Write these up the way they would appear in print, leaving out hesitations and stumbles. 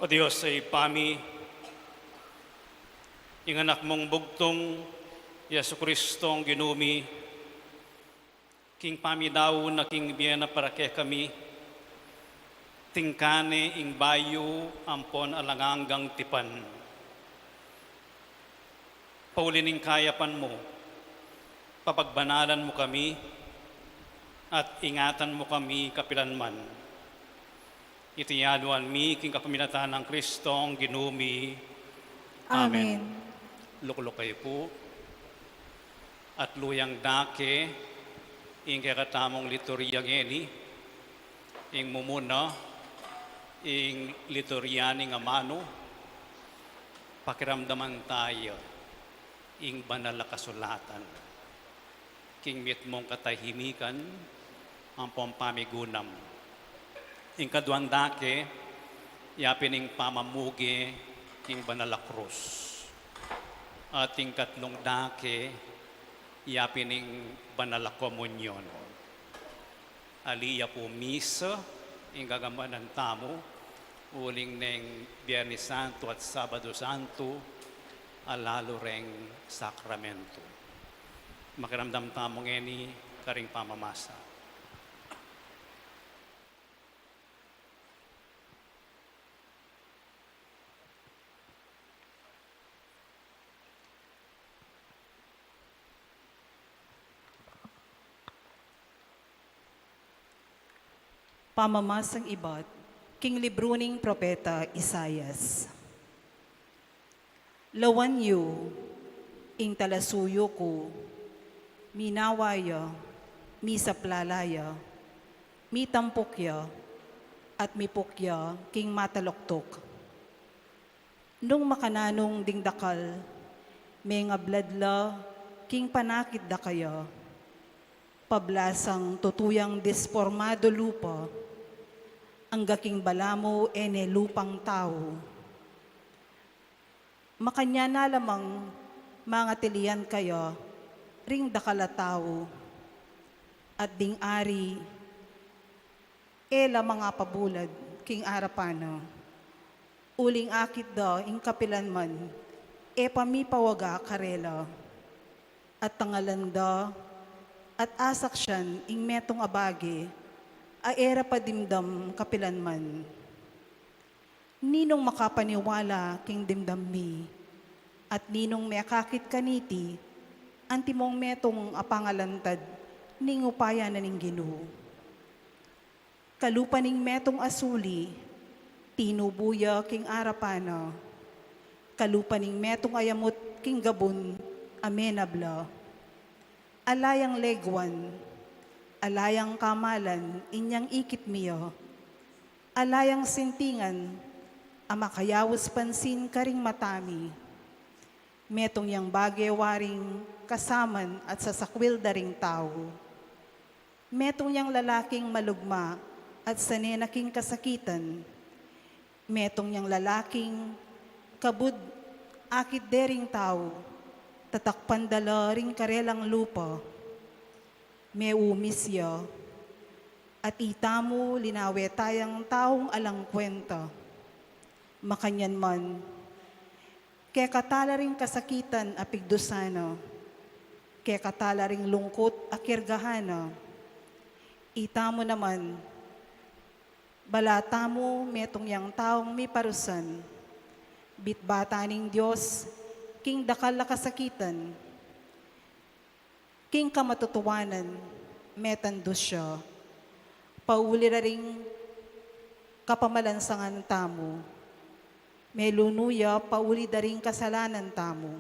O Diyos ay pami, ing anak mong bugtong, Yesu Kristo ang ginumi, king pami daw na king biyana para kay kami, tingkane ing bayo ampon alanganggang tipan. Paulining kayapan mo, papagbanalan mo kami, at ingatan mo kami kapilanman. Itiyaduan mi king kapaminatan ng Kristo ang ginumi. Amen. Amen. Luklukay po. At luyang dake, ing kakatamong liturya ngeni, ing mumuna, ing liturya ni nga mano, pakiramdaman tayo, ing banal na kasulatan. King mit mong katahimikan, ang pampamigunam. Ing kaduang dake, yapin ing pamamugi, king banal na krus. At ing katlong dake, yapin ing banal na komunyon. Aliya po misa, ing gagamanan tamo, uling neng Biyernes Santo at Sabado Santo, alalo reng sakramento. Makiramdam tamo ngeni, karing pamamasa. Pamamasang ibat, king libruning propeta Isayas. Lawan yu, ing talasuyo ko, minawaya, mi saplalaya, mi tampukya, at mi pukya, king mataloktok. Nung makananong dingdakal, may nga bladla, king panakit da kaya, pablasang tutuyang disformado lupa, ang gaking balamo ene lupang tao. Makanya na lamang mga tilian kayo, ring dakala tao, at ding ari, ela mga pabulad, king arapano, uling akit da, ing kapilan man, e pamipawaga karela, at tangalanda, at asak siyan, ing metong abage, aera padimdam kapilanman. Ninong makapaniwala king dimdam mi, at ninong meakakit kaniti, antimong metong apangalantad, ning upaya na ning Ginoo. Kalupa ning metong asuli, tinubuya king arapana, kalupa ning metong ayamot king gabon, amenabla. Alayang legwan, alayang kamalan, inyang ikit miyo, alayang sintingan, amakayawas pansin karing matami, metong yang bagay-waring kasaman at sasakwil daring tao, metong yang lalaking malugma at sanenaking kasakitan, metong yang lalaking kabud akit dering tao, tatakpan dala ring karelang lupa, may umisya, at itamo linawe tayang taong alang kwenta. Makanyan man, kaya katala ring kasakitan apigdosana, kaya katala ring lungkot akirgahana, itamo naman, balatamo metong yang taong may parusan, bitbata ning Diyos, king dakal na kasakitan, king kamatutuwanan, metandos siya, pauli na ring kapamalansangan tamo, may lunuya, pauli na ring kasalanan tamo.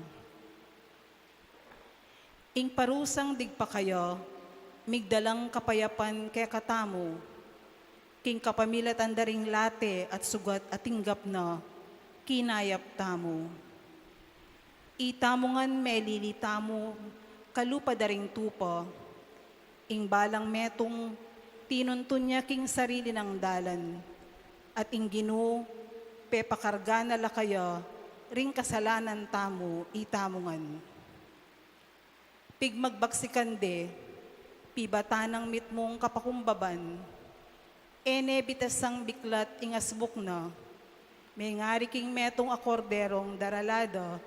Ing parusang digpa kayo, migdalang kapayapan kaya katamo, king kapamilatan da ring late at sugat at tinggap na, kinayap tamo. Itamongan melilitamo, kalupa daring tupa, ing balang metong tinuntun niya king sarili ng dalan, at ing Ginoo, pepakarga na lakaya, ring kasalanan tamo, itamongan. Pigmagbaksikan de, pibatanang mitmong kapakumbaban, ene bitasang biklat ingasbuk na, May ngari king metong akorderong daralado,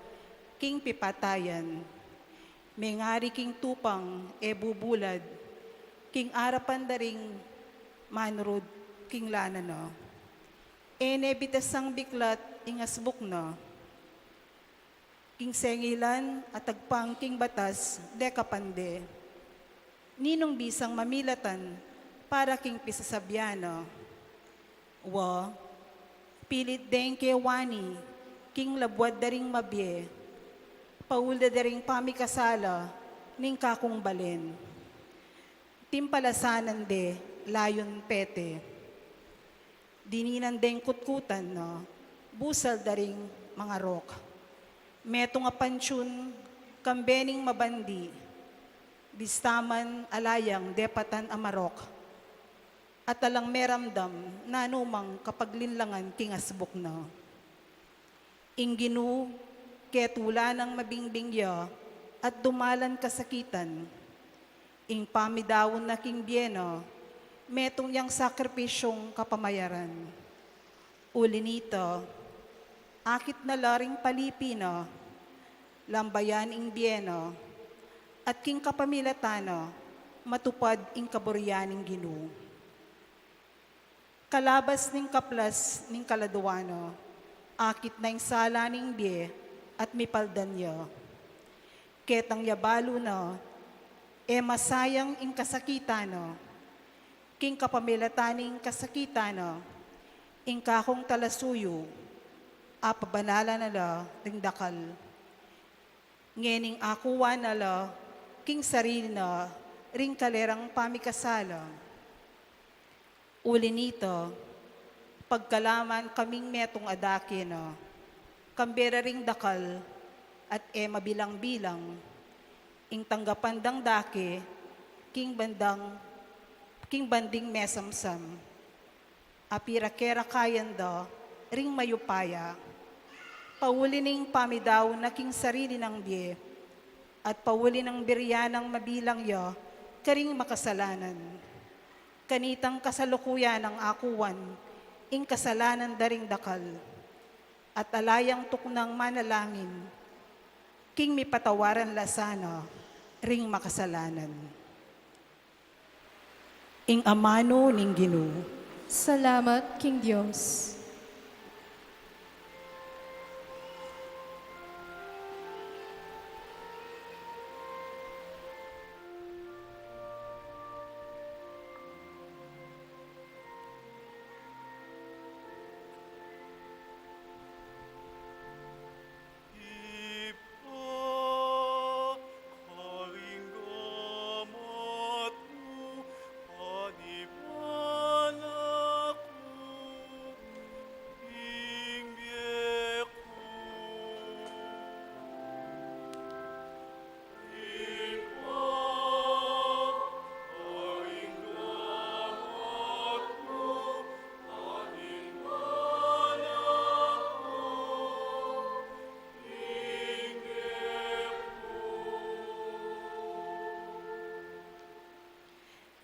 king pipatayan. May ngari king tupang bubulad, king arapan daring manrud, king lanano. Bitasang biklat ingasbuk no, king sengilan at tagpang king batas, dekapande. Ninong bisang mamilatan, para king pisasabyano. Pilit den ke wani, king labwad daring mabye, paulda daring pamikasala, ning kakong balen. Timpalasanan de, layon pete. Dininan den kutkutan, no, busal daring mga rok. Metong apansyon, kambening mabandi, bistaman alayang depatan amarok, at alang meramdam na anumang kapag linlangan kingasbuk na. Ingginu, ketula ng mabingbingya, at dumalan kasakitan. Ing pamidawon na king bieno, metong yang sakripisyong kapamayaran. Uli nito, akit na laring palipino, lambayan ing bieno, at king kapamilatano, matupad ing kaburyaning ginu. Kalabas ning kaplas ning kaladuano, akit na ing sala ning bie, at mipaldan niyo. Ketang yabalo na, masayang ing kasakitano, king kapamilataning kasakitano, ing kakong talasuyo, apabanala na la, ring dakal. Ngening akuwa na la, king sarili na, ring kalerang pamikasala. Uli nito, pagkalaman kaming metong adake no, kambera ring dakal, at mabilang-bilang, ing tanggapan dang dake, king banding mesamsam, apira-kera kayanda, ring mayupaya, pauli ning pamidaw na king sarili ng bie, at pauli ng biryanang mabilang yo, karing makasalanan. Kanitang kasalukuyan ng akuan, ing kasalanan daring dakal, at alayang tuknang manalangin, king mipatawaran lasana, ring makasalanan. Ing amano ning Ginoo. Salamat, King Diyos.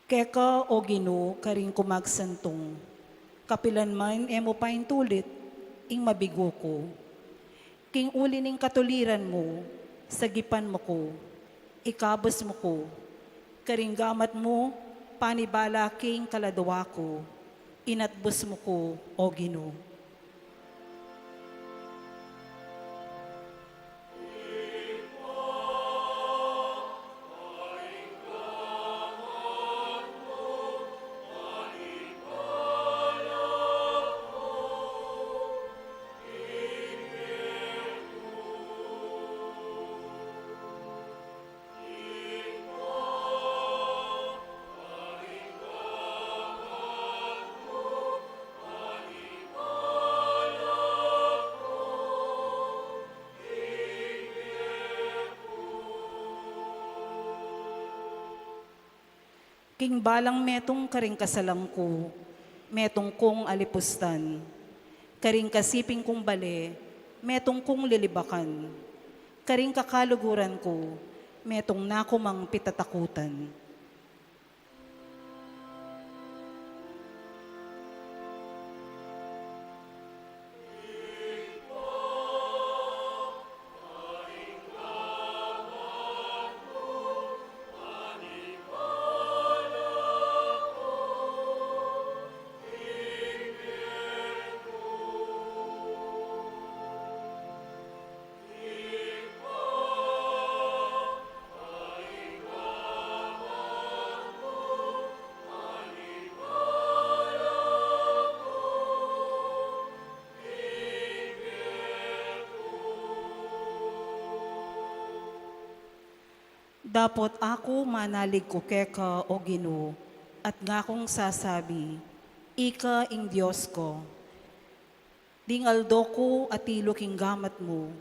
Keka o Ginoo karing kumagsantong, kapilan man emo paintulit, ing mabigo ko. King uli ning katuliran mo, sagipan mo ko, ikabos mo ko, karing gamat mo, panibala king kaladwa ko, inatbos mo ko, o Ginoo. King balang metong karing kasalang ko, metong kong alipustan, karing kasiping kong bale, metong kong lilibakan, karing kakaluguran ko, metong nakumang pitatakutan. Dapot ako manalig ko keka o Ginoo, at nga kong sasabi, ika ing Diyos ko. Dingaldo ko at tilo king gamat mo,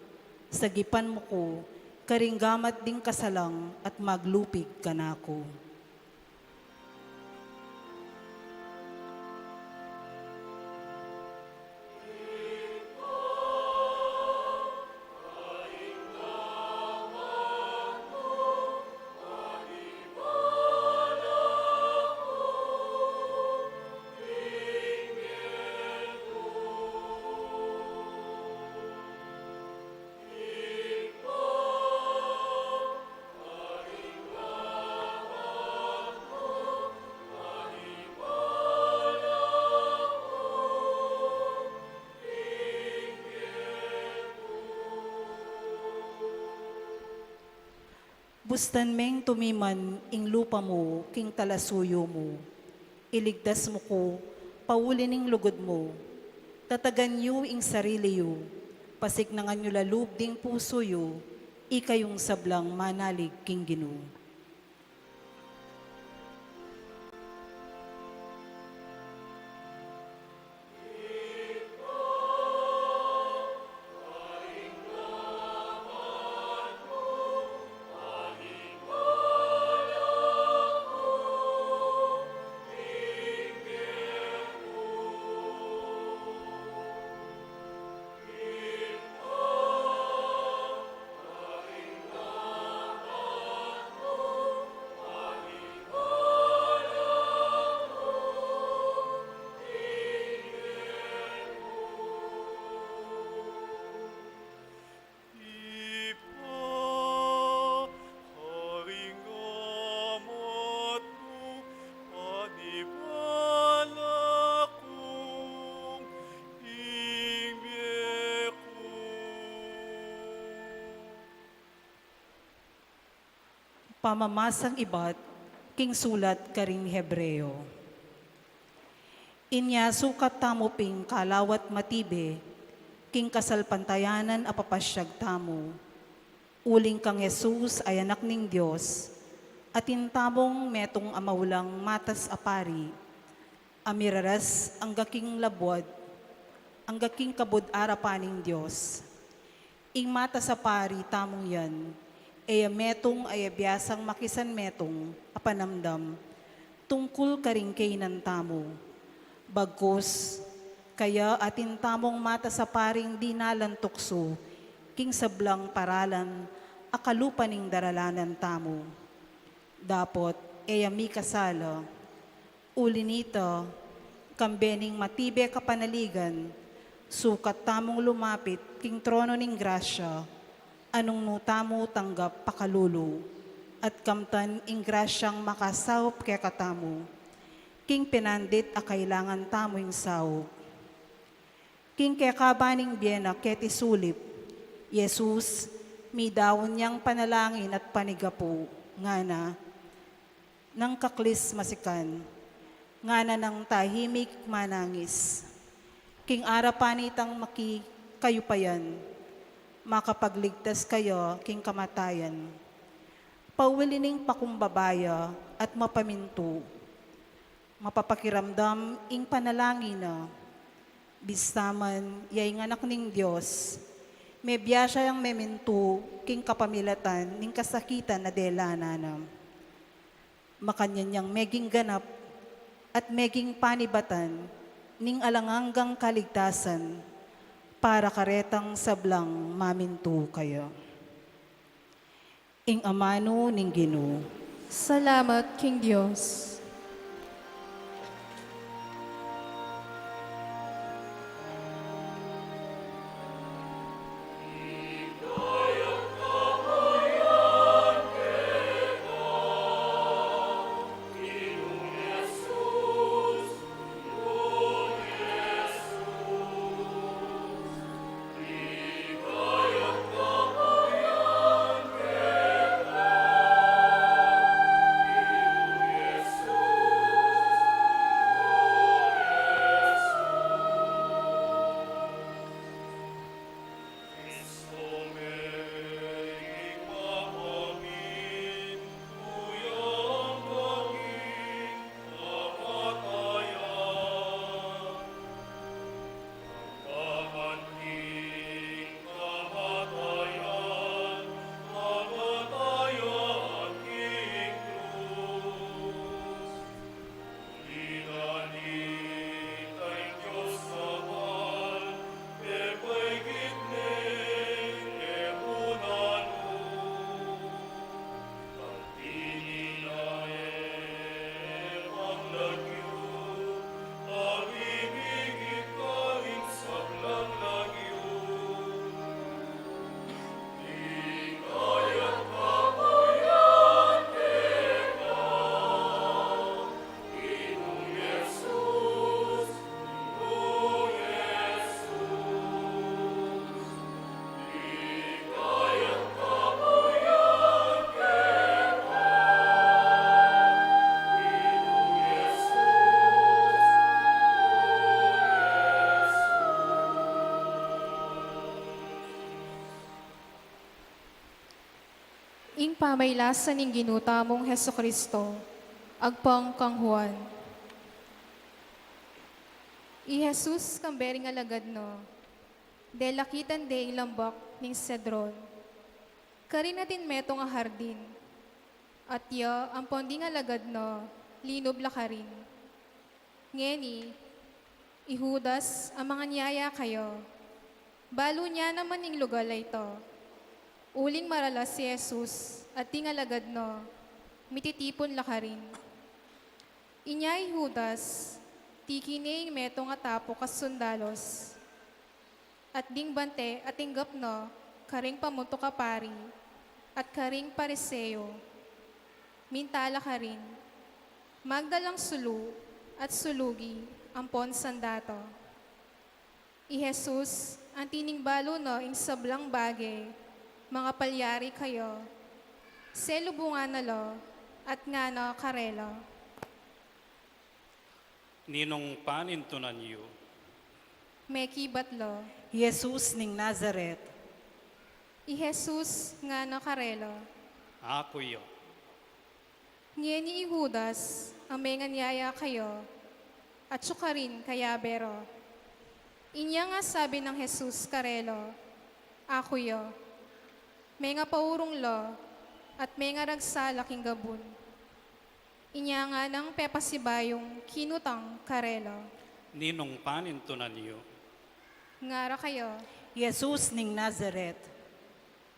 sagipan mo ko, karing gamat ding kasalang at maglupig kanako. Bustan meng tumiman ing lupa mo, king talasuyo mo. Iligtas mo ko, pauli ning lugod mo. Tatagan yu ing sarili yu, pasignangan yu lalub ding puso yu, ikayong sablang manalig king Ginoo. Pamamasang ibat, king sulat karing Hebreo. Inya sukat tamo ping kalawat matibe, king kasalpantayanan apapasyag tamo. Uling kang Jesus ay anak ning Diyos, at intamong metong amawlang matas apari, amiraras ang gaking labwad, ang gaking kabud arapaning Diyos. Ing mata sa pari tamong yan, metong ay abiyasang makisan metong apanamdam, tungkol karing kainan tamo. Bagkus, kaya atin tamong mata sa paring dinalan tukso, king sablang paralan, akalupaning daralanan tamo. Dapot, mi kasala, ulinita, kambening matibe kapanaligan, sukat tamong lumapit, king trono ning grasya, anong nutamo tanggap pakalulu, at kamtan ing grasyang makasawop kaya katamo, king pinandit a kailangan tamo ing sawop. King kaya kabaning biyena keti sulip, Jesus, mi daon niyang panalangin at panigapo, nga na, nang kaklis masikan, nga na ng tahimik manangis. King arapanitang kayo pa yan, makapagligtas kayo king kamatayan. Pauwilining pakumbabaya at mapaminto, mapapakiramdam ing panalangin na, bistaman yay nganak ning Diyos, may biyasya yang meminto king kapamilatan ning kasakitan na delananam. Makanyanyang meging ganap at meging panibatan ning alanganggang kaligtasan, para karetang sablang maminto kayo. Ing amano ning Ginoo. Salamat, King Diyos. ing pamaylasan ning ginutamong Heso Kristo, agpang kang Juan. I Jesus kambering alagad no, de lakitan de ing lambak ning Cedron. Karin natin metong a hardin, at ya ang ponding alagad no, linob lakarin. Ngeni, ihudas ang mga niyaya kayo, balo niya naman ning lugar ito. Uling maralas si Jesus at tingalagad no, mititipon lakarin. Inyay Judas, tikining metong atapo kas sundalos. At ding bante at tinggap no, karing pamuto ka pari, at karing pariseo. Mintala ka rin, magdalang sulu at sulugi ang ponsandato. I Jesus, ang tining balo no, ing sablang bagay, mga palyari kayo, selubungan na lo, at nga na karelo. Ninong panintunan niyo, Meki batlo, Jesus ning Nazaret, i Jesus nga na karelo. ako yo. Ngeni i Judas, ang may nganyaya kayo, at sukarin kaya bero. Inya nga sabi ng Jesus karelo, ako yo. May nga paurong lo, at may nga ragsala king gabun. Inya nga ng pepasibayong kinutang karelo. Ninong panintunan niyo, Ngara kayo, Jesus ning Nazaret,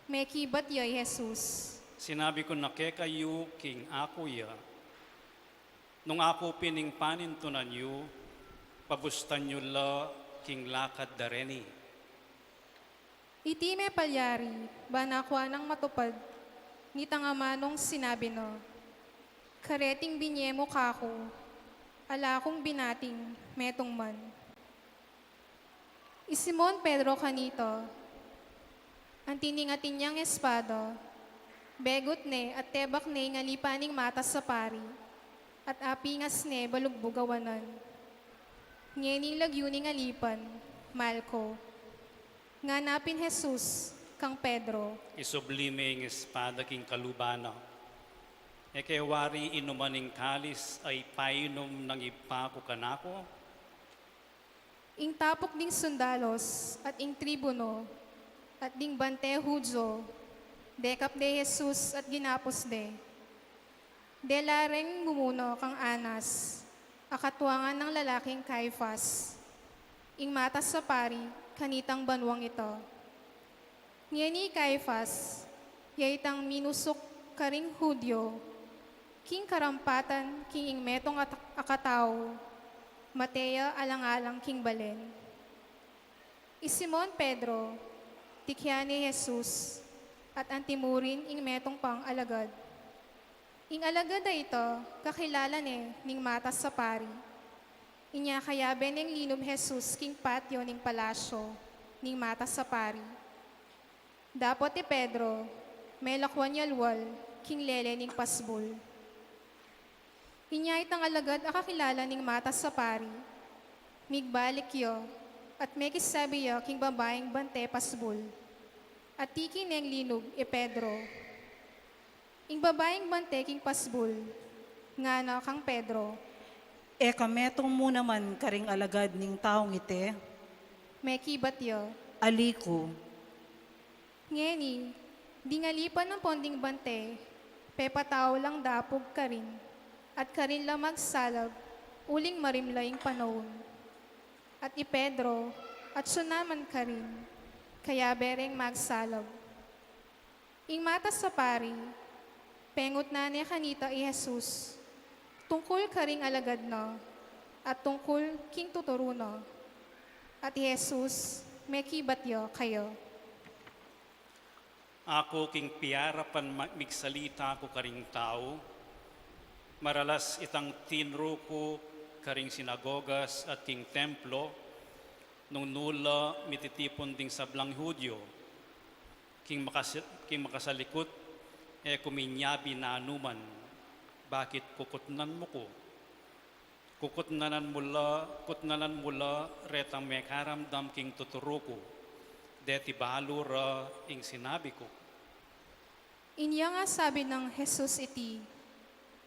may kibat yo, Jesus. sinabi ko na kayo king ako ya. Nung ako pining panintunan niyo, pabustan niyo la king lakad dareni. Iti me palyari, banakwa ng matupad, ni tangamanong sinabi no, kareting binyemo kako, ala kong binating metong man. Isimon Pedro kanito, ang tiningatin niyang espado, begot ne at tebak ne nga lipaning matas sa pari, at apingas ne balugbugawanan. Ngening lagyuning alipan, Malko, nga napin Jesus, kang Pedro, Isublime ng espada king kalubana. E kay wari inumaning kalis ay painom ng ipako kanako. ing tapok ding sundalos at ing tribuno at ding bante Hudyo, dekap de Jesus at ginapos de. Delareng gumuno kang Anas, akatuangan ng lalaking Caiphas, ing matas sa pari, kanitang banwang ito. Ngeni Caiphas, yaitang minusok karing Hudyo, king karampatan king ing metong akatao, Matea alang-alang king balen. Isimon Pedro, tikya ni Jesus, at antimurin ing metong pang alagad. Ing alagad na ito, kakilala ning matas sa pari. Inya kayabe ning linom Jesus king patio ning palasyo, ning matas sa pari. Dapot ti Pedro, may lakwan yalwal, king lele ning pasbul. Inya itang alagad akakilala ning matas sa pari. Migbalik yo, at may kisabi yo king babaeng bante pasbul. At tiki neng linog e Pedro. Ing babaeng bante king pasbul, nga na kang Pedro, e kametong mo naman karing alagad ning taong ite, may kibat yo. aliko, Ngeni, di ngalipan ng ponding bante, pepatao lang dapog ka rin, at karin lang magsalab, uling marimlaing panahon. At i Pedro, at sunaman ka rin, kaya bereng magsalab. Ing matas sa pari, pengot na niya kanita i Jesus, tungkol ka ring alagad no, at tungkol king tuturo no. At i Jesus, may kibat yo kayo. Ako king piyarapan migsalita ko karing tao, maralas itang tinro ko karing sinagogas at king templo, nung nula mititipon ding sablang Hudyo, king makasalikot, kuminyabi na anuman, bakit kukutnan mo ko? Kutnanan mula, retang may karamdam king tuturo ko, deti balo ra ing sinabi ko. Inya nga sabi ng Jesus iti,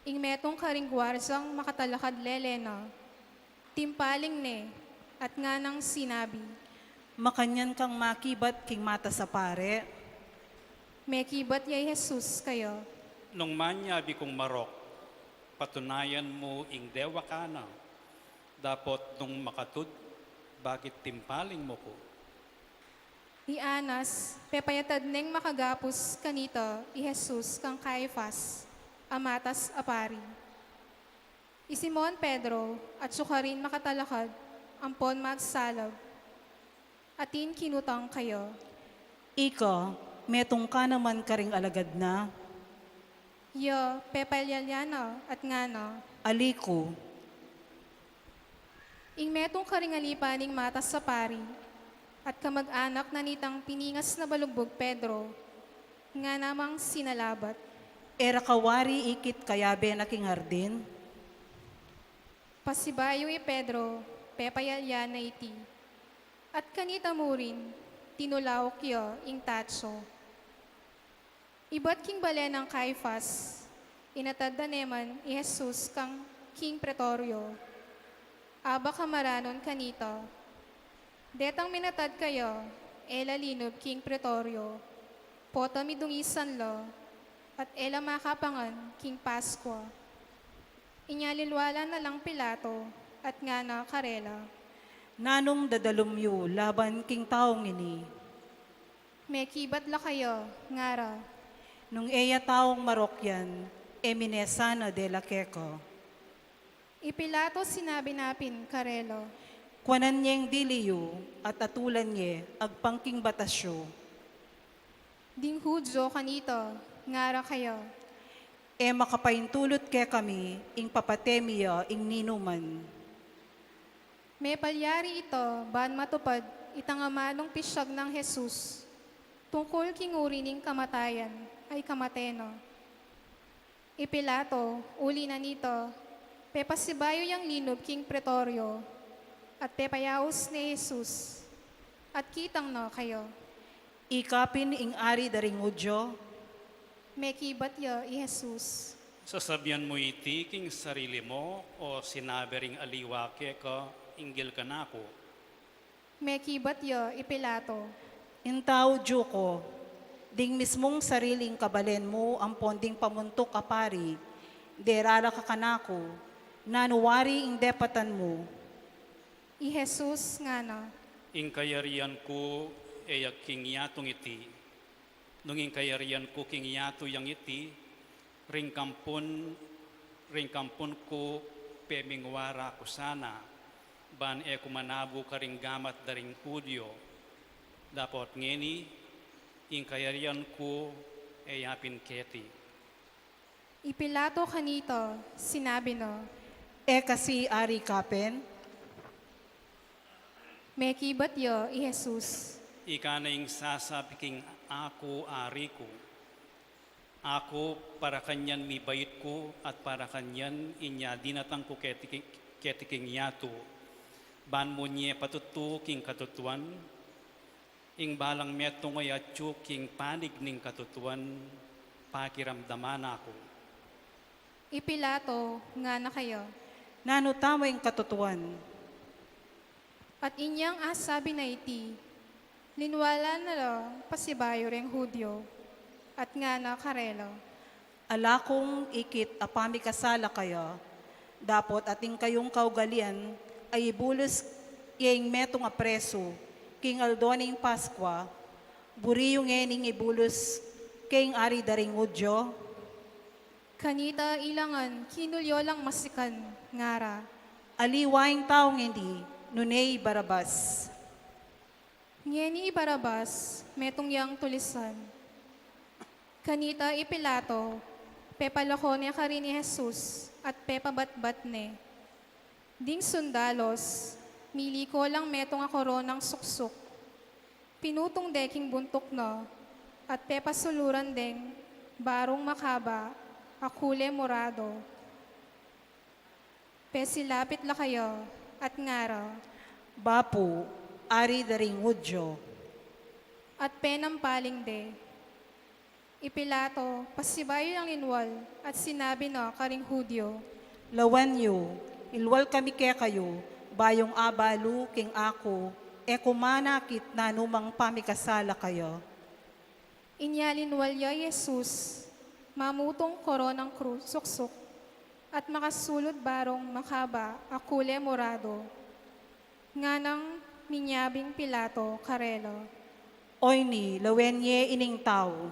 ing metong karingwarsang makatalakad lelena, timpaling ne, at nga nang sinabi, Makanyan kang makibat king mata sa pare, may kibat yay Jesus kayo, Nung manyabi kong marok, patunayan mo ing dewa ka na. Dapat nung makatud, bakit timpaling mo ko? Ianas, pepayatad neng makagapos kanito, i Jesus kang Caifas, amatas apari. I Simon Pedro, at sukarin makatalakad, ampon magsalab. Atin kinutang kayo, Ika, metong ka naman karing alagad na, yo, pepalyaliano, at ngano, aliko, ing metong karingalipaning matas sa pari, at kamag-anak na nitang piningas na balugbog Pedro, nga namang sinalabat. era kawari ikit kayabe na king hardin, Pasibayo i Pedro, pepayalya na iti. At kanita mo rin, tinulaw kyo ing tatso. Iba't king bale ng Caifas, inatad na neman i Jesus kang king pretorio. Aba kamaranon kanito. Detang minatad kayo, ela linob king pretorio. Pota midungisan lo, at ela makapangan king Paskwa. Inyalilwala na lang Pilato, at nga na karela. nanong dadalumyo laban king taong ini, May kibat la kayo, ngara. nung eya taong marokyan, eminesana de la keko. Ipilato sinabi napin, karelo. Kwanan niyeng diliyo at atulan niya agpangking batasyo, Ding Hudyo kanito, ngara kayo. e makapaintulot ke kami, ing papatemiya, ing ninuman. May palyari ito, ban matupad, itangamanong pisyag ng Jesus. Tungkol kinguri ning kamatayan, ay kamateno. Ipilato, uli na nito, pepasibayo yang linob king pretorio, at pepayaos ni Jesus, at kitang no kayo. Ikapin ing ari daring udyo, May kibat yo, i Jesus. Sasabihan mo iti king sarili mo o sinabering aliwake ka, inggil ka na ako. May kibat yo, Ipilato. intao Diyo ko, ding mismong sariling kabalen mo ang ponding pamuntok apari, derala ka kanako, nanuwari ing depatan mo, I Jesus nga na. Ing kayarian ko eyak king yatong iti. Nung ing kayarian ko king yato yang iti, ringkampon ko pemingwara ko sana. Ban e kumanabo karing gamat daring Hudyo. Dapat ngeni, ing kayarian ko yapin keti. Ipilato kanito, sinabi no, e kasi ari kapen, may kibat yo, i Jesus. Ika na ing sasabi king ako ari ko. Ako para kanyan mi bayit ko at para kanyan inya dinatang ko ketiking yato. Ban mo niya patutu king katutuan, ing balang metong ay atyo king panig ning katutuan, pakiramdaman ako. Ipilato nga na kayo. nano tama ing katutuan, At inyang asabi na iti, linwala na lo, pasibayo reng Hudyo, at nga na karelo. alakong ikit apami kasala kayo, dapot ating kayong kaugalian, ay ibulos iyeng metong apreso, king aldoning Paskwa, buriyong ening ibulos, king ari daring udyo, Kanita ilangan, kinulyo lang masikan, ngara. aliwaing taong hindi, nunay Barabas. Ngeni Barabas, metong yang tulisan. Kanita Ipilato, pepalako niya ka rin ni Jesus, at pepabatbat ne. Ding sundalos, mili ko lang metong a koronang suksok. Pinutong deking buntok no, at pepasuluran deng, barong makaba, akule morado. Pesilapit la kayo, at ngara, Bapo, ari daring udyo, at penampaling de. Ipilato, pasibayo ang linwal, at sinabi na karing Hudyo, Lawan yu, ilwal kami kaya kayo, bayong abalu king ako, e kumanakit na numang pamikasala kayo. Inyalinwal ya Jesus, mamutong koronang krus, suksok, at makasulod barong makaba, akule morado. Nga nang minyabing Pilato, karelo. Oy ni, lawenye ining tao.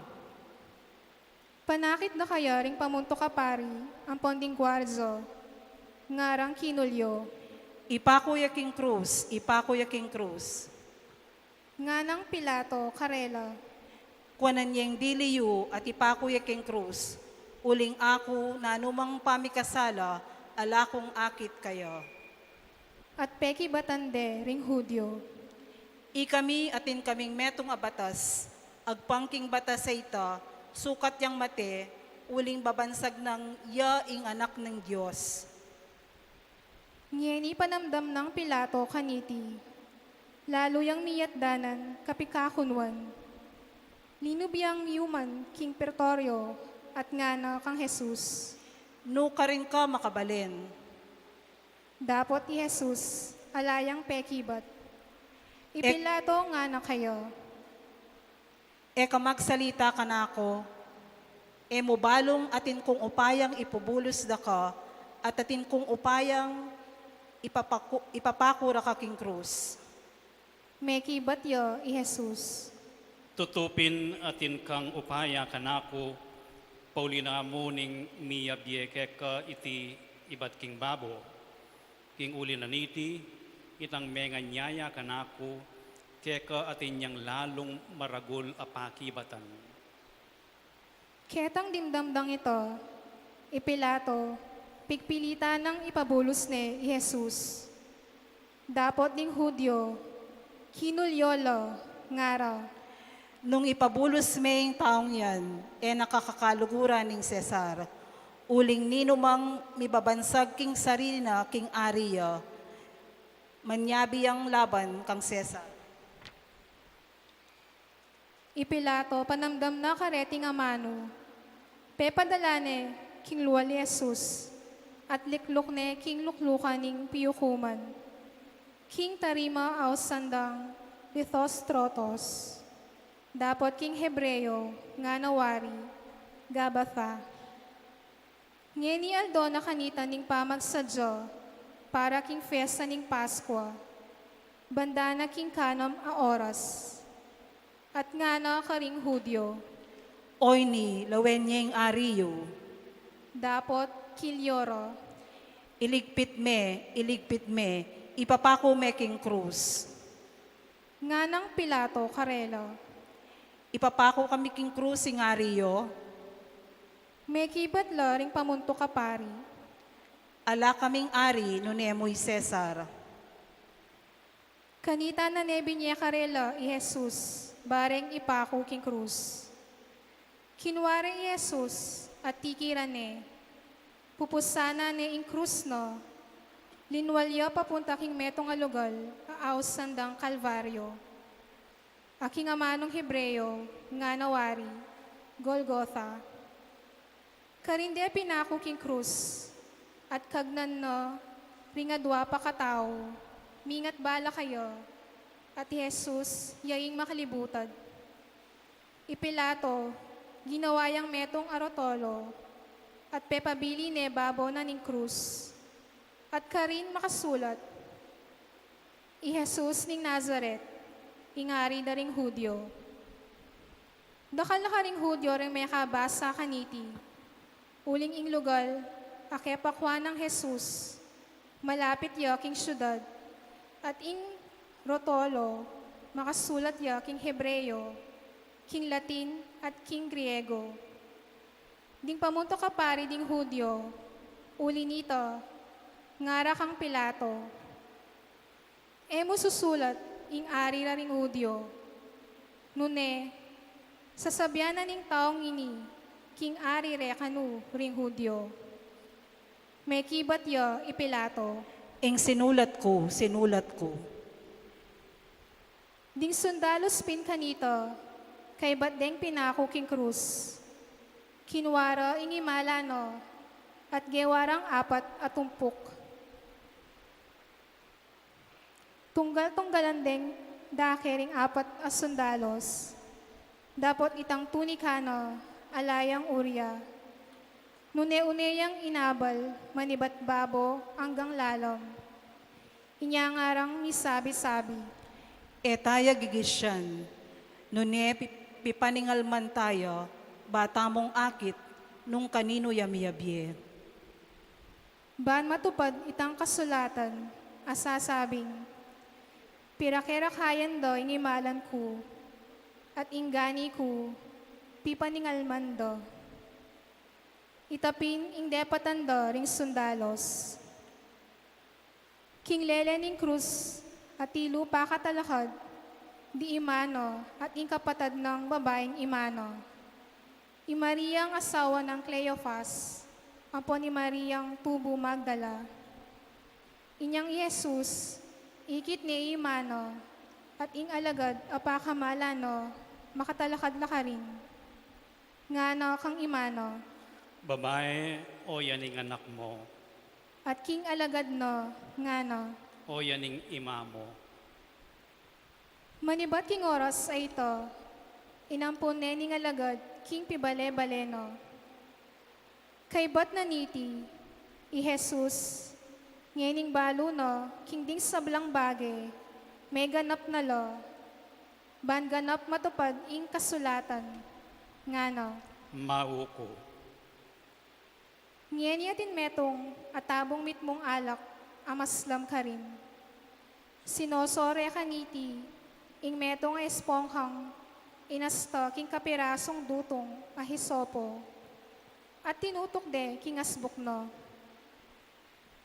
Panakit na kaya ring pamunto kapari, ang ponding gwarzo, ngarang kinulyo. Ipakuya king krus, ipakuya king krus. Nga nang Pilato, karela. Kuanan niyang diliyu at ipakuya king krus. Uling ako na numang pamikasala, alakong akit kayo. At peki batande ring Hudyo. Ikami atin kaming metong abatas, agpangking batas sa ita, sukat yang mate, uling babansag ng yaing anak ng Diyos. Ngeni panamdam ng Pilato kaniti, lalo yang miyatdanan kapikakunwan. Linubiyang yuman king Pretorio at ngana kang Jesus. No ka rin ka makabalin. Dapot ni Jesus, alayang pekibat. Ipilato nga na kayo. E kamagsalita ka na ako, e mubalong atin kung upayang ipubulos da ka, at atin kung upayang ipapakura ka king krus. Mekibat yo i Jesus. Tutupin atin kang upaya kanako, paulina mo ning miyabye ka iti ibat king babo. King uli naniti, itang menga nyaya kanako, keka atin yang lalong maragul apakibatan. Ketang dimdamdang ito, ipilato, pigpilitan ng ipabulos ni Jesus. Dapot ding Hudyo, kinulyolo, ngara. Nung ipabulos may taong yan, e nakakakaluguran ning Cesar. Uling ninumang mibabansag king sarili na king Ariya, manyabi ang laban kang Cesar. Ipilato, panamdam na kareting amano. Pepadalane, king luwal Jesus, at liklok ne king luklukan ning piyukuman. King tarima aus sandang, lithos trotos. Dapot king Hebreo, nga nawari, Gabatha. Ngeni aldo na kanita ning pamagsadyo, para king festa ning Paskwa. Banda na king kanam a oras. At nga na karing Hudyo, Oy ni, lawenyeng Ariyo, dapot kilyoro, iligpit me, ipapako me king krus. nga ng Pilato karelo. Ipapako kami king krus sing Ariyo, May kibat la ring pamunto kapari. ala kaming ari no nemoy Cesar. Kanita na nebi niya karela i Jesus, bareng ipako king krus. Kinwari i Jesus at tikiran ne, pupusana ne ing krus no, linwalya papunta king metong alugal, aaos sandang Kalbaryo. Aking amanong Hebreo, nga nawari, Golgotha. Karindi pinako king krus, at kagnan no, ringadwa pa katao, mingat bala kayo, at Jesus, yaing makalibutad. Ipilato, ginawayang metong arotolo, at pepabili ne babo na ning krus, at karin makasulat, i Jesus ning Nazaret, ingari da ring Hudyo. Dakal na ka ring Hudyo ring may kabasa kaniti, uling ing lugal, akepakwa ng Jesus, malapit ya king syudad, at ing rotolo, makasulat ya king Hebreo, king Latin, at king Griego. Ding pamunto ka pari ding Hudyo, uli nito, ngara kang Pilato. Emo susulat, ing ari na ring Hudyo. Nune, sasabyan na ning taong ini, king ari re kanu ring Hudyo. May kibat yo, ipilato. Ing sinulat ko. Ding sundalos pin kanito, kay ba't deng pinako king krus. Kinwara ing imala no, at gewarang apat at tumpok. Tunggal-tunggalan deng dakering apat as sundalos. Dapot itang tunikano, alayang urya. Nune-uneyang inabal, manibat babo hanggang lalom. Inyangarang misabi-sabi. Etaya gigisyan, nune pipaningalman tayo, bata mong akit, nung kanino yamiyabye. Ban matupad itang kasulatan, asasabing, pirakerakayan do ingimalan ko, at ingani ko, pipaningalman do. Itapin ing depatan do ring sundalos. King lele ning krus, at tilo pa katalakad, di imano at ingkapatad ng babaeng imano. Imariyang asawa ng Cleophas, apo ni Mariyang tubo Magdala. Inyang Jesus, ikit ni imano, at ing alagad apakamalano, makatalakad la ka rin. Ngano kang imano, Babae, o yaning anak mo, at king alagad no, ngano. o yaning ima mo. Manibat king oras ay ito, inampun ning alagad, king pibale-baleno. Kay bat na niti, i Jesus, ngening balo no, king ding sablang bage, may ganap na lo, ban ganap matupad ing kasulatan, ngano. Mauko. Ngeniatin metong atabong mitmong alak, amaslam ka rin. Sinosore ka niti, ing metong esponghang, inasta king kapirasong dutong ahisopo, at tinutok de king asbukno.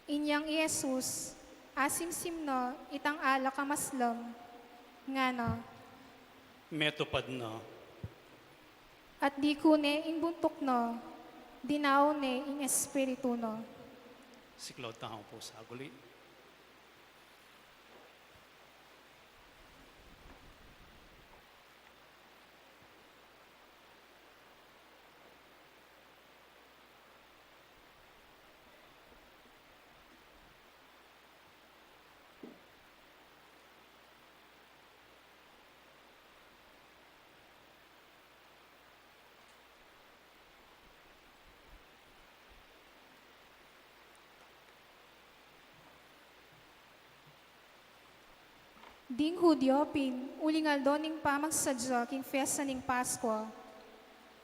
Inyang Jesus, asimsim no, itang alak amaslam, ngano. Metupad na. At di ko ne ing buntok no, dinaw ne ing espiritu no. Siklaw taong po sa guli. Ding Hudyo pin, ulingal doning pamagsadya king fiesta ning Pasko.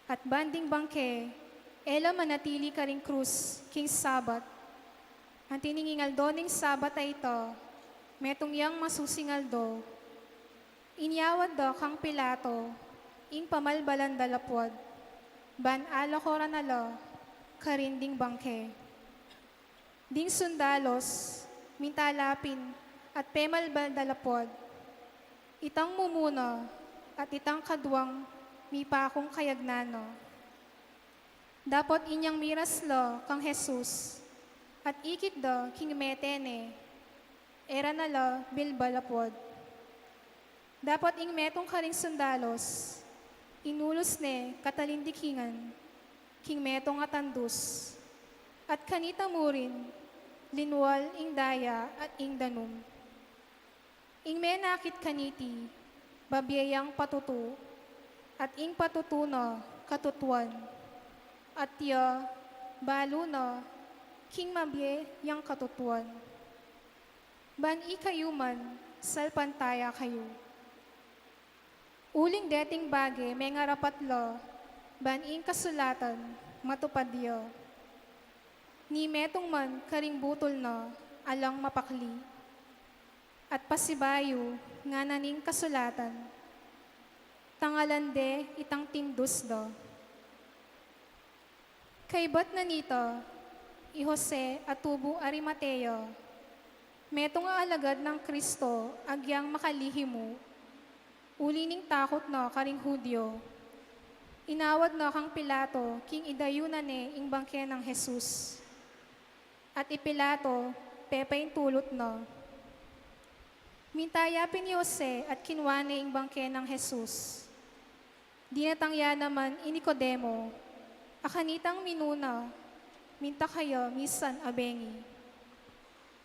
At banding bangke, ela manatili ka ring krus, king Sabat. Ang tiningingal doning Sabat ay ito, metong yang masusingal do. Inyawad do kang Pilato, ing pamalbalan dalapwad. Ban alakora na lo, karinding bangke. Ding sundalos, mintalapin, at pemalbal dalapod. Itang mumuno at itang kadwang mipakong kayagnano. Dapat inyang miraslo kang Jesus at ikit do king metene. Era na lo bilbalapod. Dapat ing metong karing sundalos. Inulos ne katalindikingan king metong atandus. At kanita mo rin linwal ing daya at ing danum. Ing menakit kaniti, babiyayang patutu, at ing patutuno, katutuan, at ya, baluno, king mabye yang katutuan. Ban ikayuman, salpantaya kayo. Uling dating bage, may ngarapatlo, ban ing kasulatan, matupad yo. Ni metong man karing butol no, alang mapakli. At pasibayo, nga naning kasulatan. Tangalande, itang tindus do. Kay bat na nito, i Jose at tubo Arimateo, metong aalagad ng Kristo, agyang makalihimu, ulining takot no, karing Hudyo. Inawad no kang Pilato, king idayunan ing bangke ng Jesus. At ipilato, pepain tulot no. Mintayapin ni Jose at kinwane ing bangke ng Jesus. Dinatangya naman Nicodemo, akanitang minuna, minta kayo misan abengi.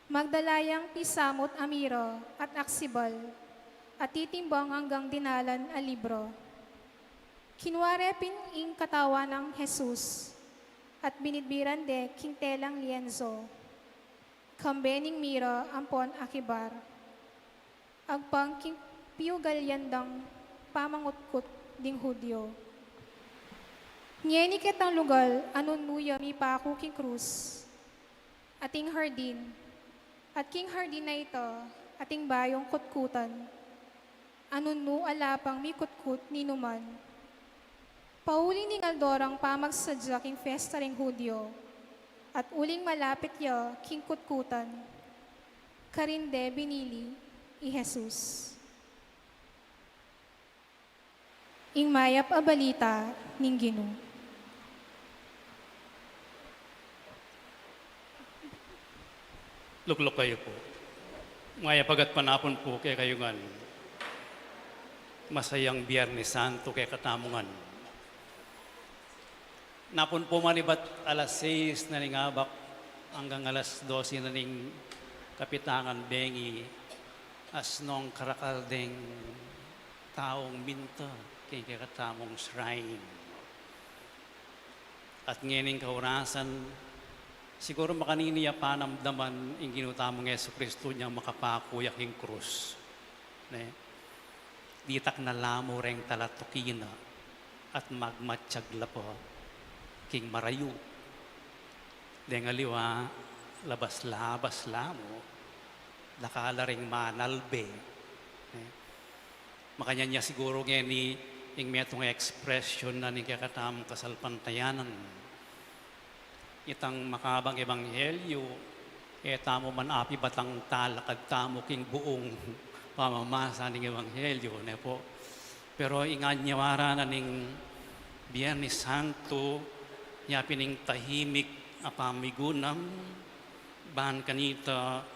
Magdalayang pisamot amiro at aksibal, at titimbang hanggang dinalan a libro. Kinwarepin ing katawan ng Jesus, at binidbiran de kintelang lienzo. Kambening mira ampon akibar. Agpang piugalyandang pamangutkot ding Hudyo. Ngeni kitang lugal anon nuya mi paku king krus. Ating hardin. At king hardin na ito, ating bayong kutkutan. Anon nu alapang mi kutkut ni numan. Pauling ning aldorang pamagsadya king festa ring Hudyo. At uling malapit ya king kutkutan. Karinde binili i Jesus. Ing mayap a balita ning Ginoo. Luklok kayo po. Maya pagat panapon po kay kayungan. Masayang Biyernes Santo kay katamungan. Napon po manibat alas 6 na ning abak hanggang alas 12 na ning kapitangan bengi as nung karakaldeng taong minta kay katamong shrine. At ngayon kaurasan, siguro makaniniya panamdaman ang ginutamong Yesu Kristo niya makapakuyak yung krus. Ne? Ditak na lamo reng talatukina at magmatsyagla po king marayu. Dengaliwa, labas-labas lamo, nakala ring manalbe. Ne? Makanya niya siguro ngayon ni yung metong ekspresyon na nagkakatamang kasalpantayanan. Itang makabang ebanghelyo, tamo man api batang talakad tamo king buong pamamasa ng ebanghelyo. Ne po. Pero ingan niya wara na ning Biyernes Santo, niya pining tahimik apamigunam, bahan kanita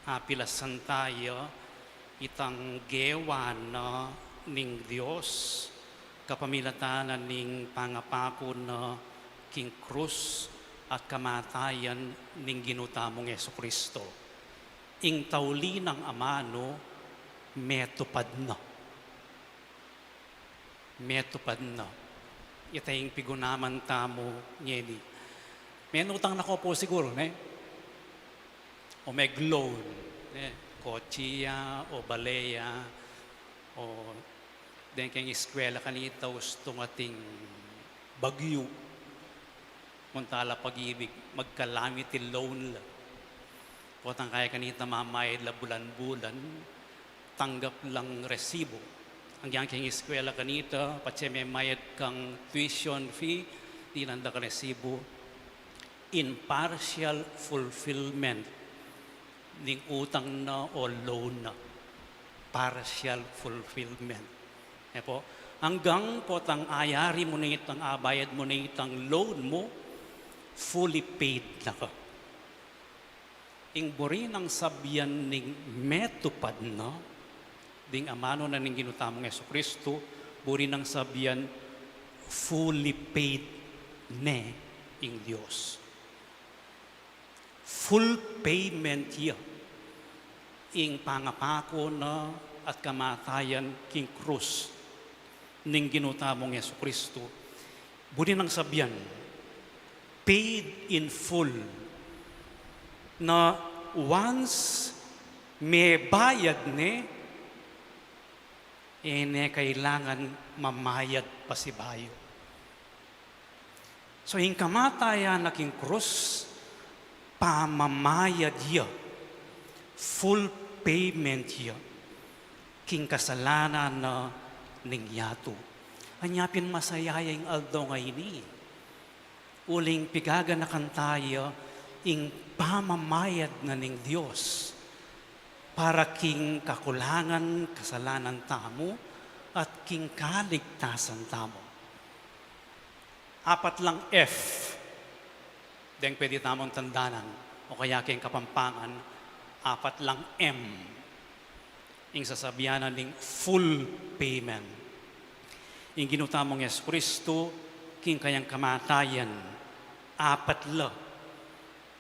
apilasan tayo, itang gewan na ning Dios, kapamilatanan ning pangapako na king krus at kamatayan ning ginutamong Yesu Kristo. Ing tauli ng amano, metupad na. Metupad na. Itaying pigunaman tamo ngeni. Menutang na ko po siguro, ne? O meglon, ne? Kochiya o baleya o den keng eskwela kanita ustong ating bagyo muntala pag-ibig magkalamity loan la potang kaya kanita mamayad la bulan-bulan tanggap lang resibo ang yang keng eskwela kanita patse may mayad kang tuition fee di nanda ka resibo in partial fulfillment ning utang na o loan na partial fulfillment. Po, hanggang po tang ayari mo na itang abayad mo na itang loan mo, fully paid na ka. Ing buri ng sabyan ning metupad na, ding amano na ning ginutamong Yesu Kristo, buri ng sabyan fully paid ne ing Diyos. Full payment yan. Ing pangapako na at kamatayan king krus ning ginutamong Yesu Kristo. Budi ng sabyan, paid in full, na once may bayad ne, kailangan mamayad pa si bayo. So, yung kamatayan na king krus, pamamayad ya, full payment ya, king kasalanan na ningyato. Anyapin masayayang aldo ngayon uling pigaganakan tayo ing pamamayad na ning Diyos para king kakulangan kasalanan tamo at king kaligtasan tamo. Apat lang F deng pwede tamong tandanan o kaya king kapampangan, apat lang M ing sasabihanan ning full payment. Ing ginutamong Yesu Kristo, king kayang kamatayan, apat la,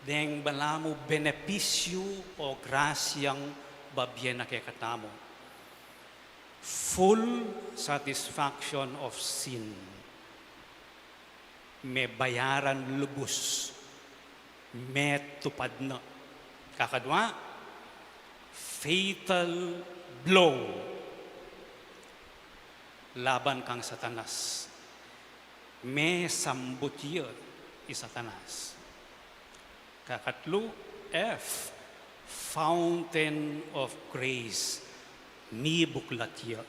deng balamo benepisyo o grasyang babyen na kay katamo. Full satisfaction of sin. May bayaran lubos. May tupad na. Kakadwa, fatal blow laban kang Satanas. May sambutya i Satanas. Kakatlo, F, fountain of grace. Mi buklatya.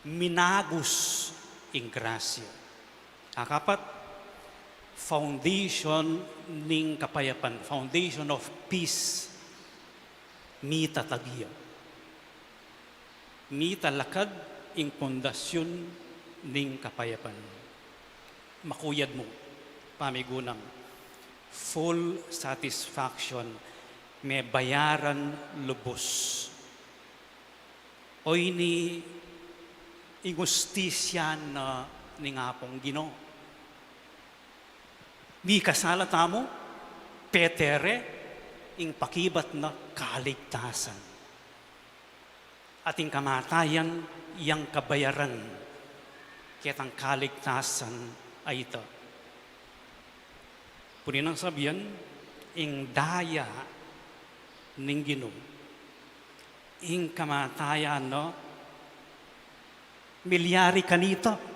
Minagos ing grasya. Kakapat, foundation ning kapayapan, foundation of peace. Mi tatagya. Mi talakad ing pundasyon ning kapayapan. Makuyad mo, pamigunang, full satisfaction, may bayaran lubos. Oy ni ingustisya na ni nga pong Ginoo. Mi kasala tamo, petere, ing pakibat na kaligtasan. Ating kamatayan, yang kabayaran, kitang kaligtasan ay ito. Punin ang sabihan, ing daya ning Ginoo, ing kamatayan no, milyari kanito.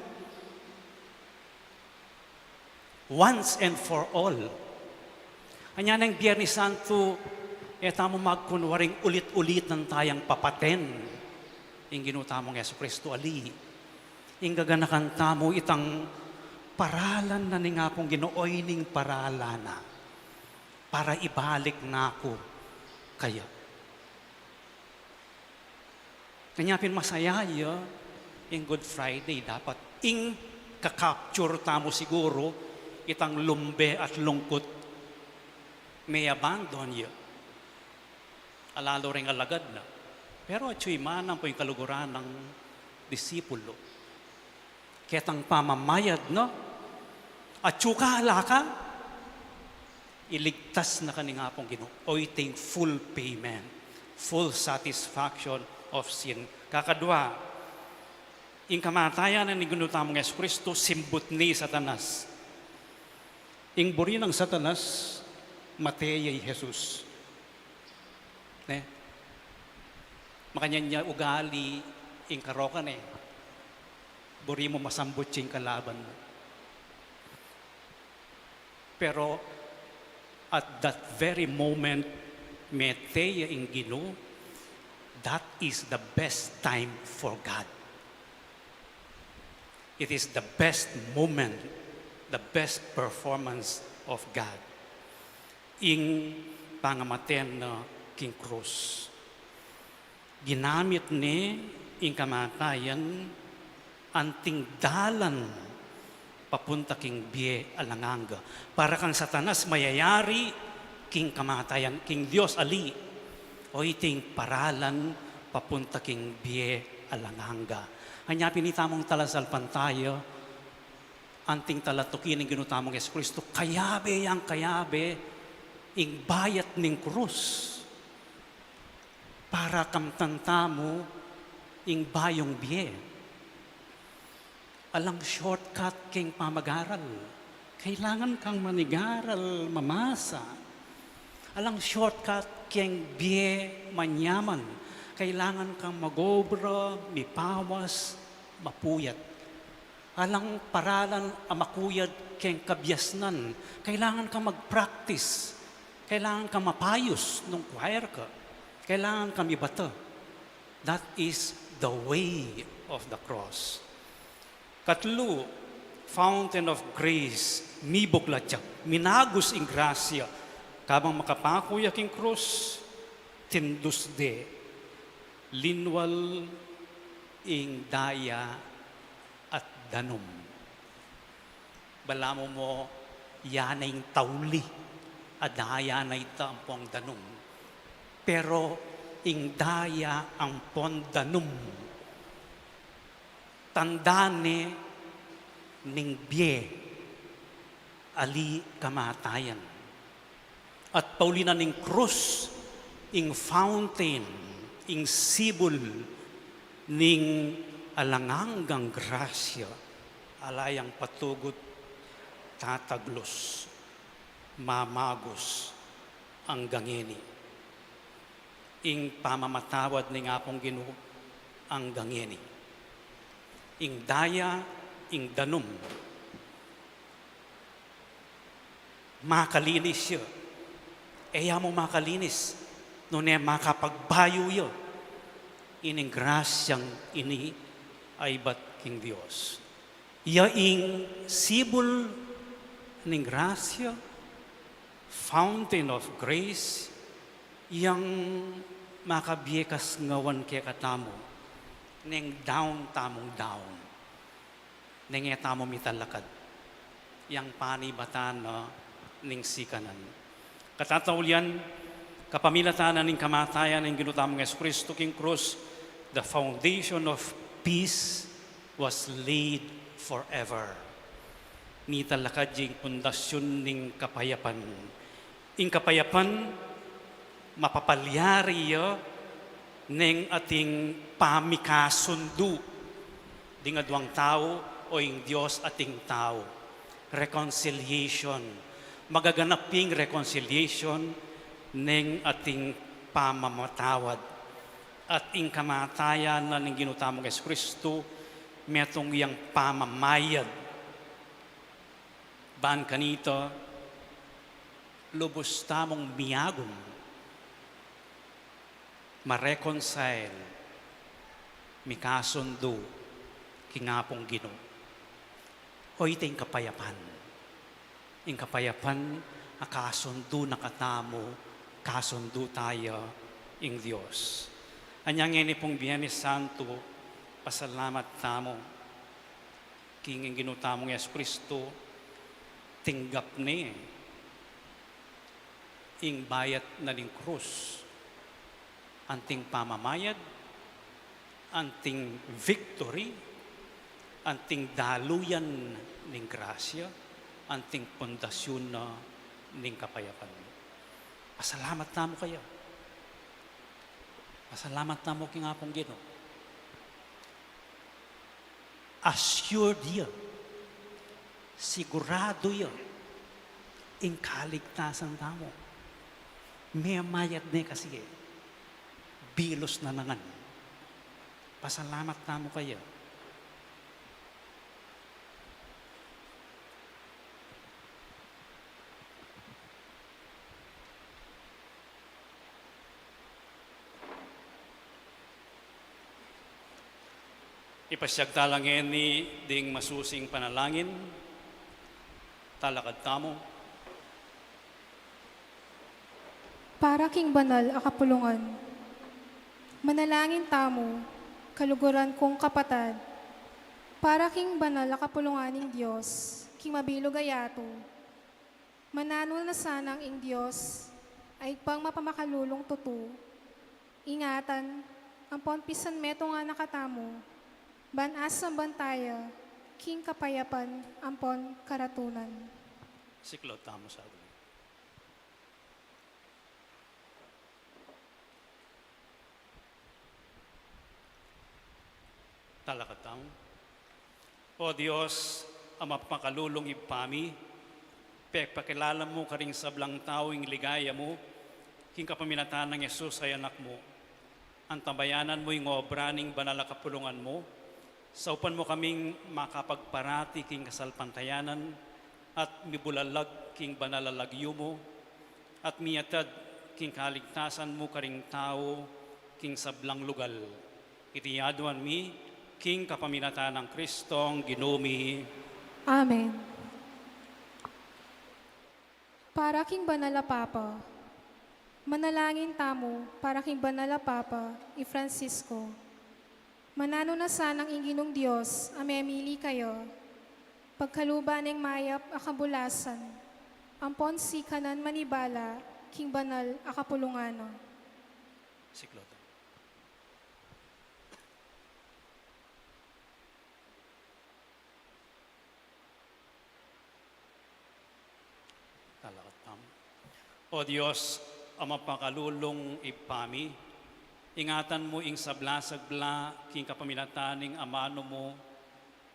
Once and for all. Anya ng Biyernes Santo, etamo magkunwaring ulit-ulitan tayang papaten. Ing ginutamong Yesu Kristo ali. Ing gaganakan tamo itang paralan na ni nga pong Ginooy ning paralana para ibalik na ako kaya. Kanya masaya in Good Friday dapat ing kakapture tamo siguro itang lumbe at lungkot may abandon ya. Alalo ring alagad na. Pero atyo'y manang po yung kaluguran ng disipulo. Ketang pamamayad, no? At tsuka alaka, iligtas na kaninga pong Ginoo. Oiting full payment, full satisfaction of sin. Kakadwa, ing kamatayan na ni ginutamong Yesu Kristo, simbot ni Satanas. Ing buri ng Satanas, mateyay Jesus. Ne? Makanya niya ugali, ing karokan buri mo masambot siyang kalaban mo. Pero at that very moment, meteya ing Ginoo, that is the best time for God. It is the best moment, the best performance of God. Ing pangamaten na king krus. Ginamit ni ing kamatayan anting dalan papunta king biye alanganga. Para kang Satanas mayayari king kamatayan, king Dios ali. O iting paralan papunta king biye alanganga. Hanya pinitamong talasalpan tayo, anting talatukin ng ginutamong Yesu Kristo, kayabe yang kayabe, ing bayat ning krus. Para kamtantamo, ing bayong biye. Alang shortcut king pamagaral. Kailangan kang manigaral, mamasa. Alang shortcut king biye manyaman. Kailangan kang magobra, mipawas, mapuyat. Alang paralan amakuyad king kabyasnan. Kailangan kang mag-practice. Kailangan kang mapayos nung choir ka. Kailangan kang ibata. That is the way of the cross. Katlo, fountain of grace, mibuklatyak, minagos ing grasya, kabang makapakuyak ing krus, tindus de, linwal ing daya at danom. Balamo mo, yanay ing tauli, adaya na itampong danom. Pero ing daya ang pondanum. tandane ning biye ali kamatayan. At paulina ning krus, ing fountain, ing sibol, ning alanganggang grasya, alayang patugot, tataglos, mamagos, ang gangeni. Ing pamamatawad ning apong Ginoo ang gangeni. Ing daya, ing danum, makalinis siya. Eya mo makalinis, nune makapagbayo yo. Ining grasyang ini ay bat king Dios. Yaing sibol ning grasya, fountain of grace, yang makabiekas ngawan kaya katamo, ning down tamong down, ning etamo mitalakad, yang panibatan na ning sikanan. Katataulian, kapamilatanan ng kamatayan ng ginutamong Jesucristo king krus, the foundation of peace was laid forever. Ni talakad yung pundasyon ng kapayapan. Ing kapayapan, mapapalyari ng ating pamikasundu. Di nga duwang tao o yung Diyos ating tao. Reconciliation. Magaganaping reconciliation ng ating pamamatawad. At ing kamatayan na ng ginutamong Jesucristo, metong iyang pamamayad. Baan kanito, lubos tamong miyagom, ma-reconcile, mikasundo, kingapong Ginoo. O ito yung kapayapan. Yung kapayapan, akasundo na katamo, kasundo tayo ing Diyos. Anyang ini pong Biyernes Santo, pasalamat tamo, king ginutamong Jesucristo, tinggap ni ing bayat na ning krus, anting pamamayad, anting victory, anting daluyan ning grasya, anting pundasyon na ning kapayapan. Pasalamat namo kayo. Pasalamat namo king apong Ginoo. Assured yan. Sigurado yan. Ing kaligtasan tamo. May mayat na kasi bilos na nangan. Pasalamat namo kayo. Ipasyag talangin ni ding masusing panalangin, talakad tamo. Para king banal a kapulungan, manalangin tamo, kaluguran kong kapatad, para king banal a kapulungan ng Diyos, king mabilog ayato, manano na sanang ing Diyos, ay pang mapamakalulong tutu, ingatan, ang ponpisan meto nga nakatamo, banasang bantaya, king kapayapan, ampon karatunan. Siklot tamo sa atin. Talakad tamo. O Diyos, ang mapakalulong ipami, pakilala mo karing sablang tao ing ligaya mo, king kapaminatan ng Yesus ay anak mo, ang tambayanan mo yung obra ning banal na kapulungan mo, sa upan mo kaming makapagparati king kasalpantayanan at mibulalag king banalalagyo mo at miyatad king kaligtasan mo karing tao king sablang lugal. Itiyaduan mi king kapaminatan ng Kristong Ginoo. Amen. Para king banal na Papa, manalangin tamo para king banal na Papa i Francisco. Manano na sanang inginong Diyos, amemili kayo, pagkaluban ng mayap akabulasan, ampon si kanan manibala, king banal akapulungano. Siklot. Siklotam. O Diyos, ang mapakalulong ipami, ingatan mo ing sabla-sagla king kapaminataning amano mo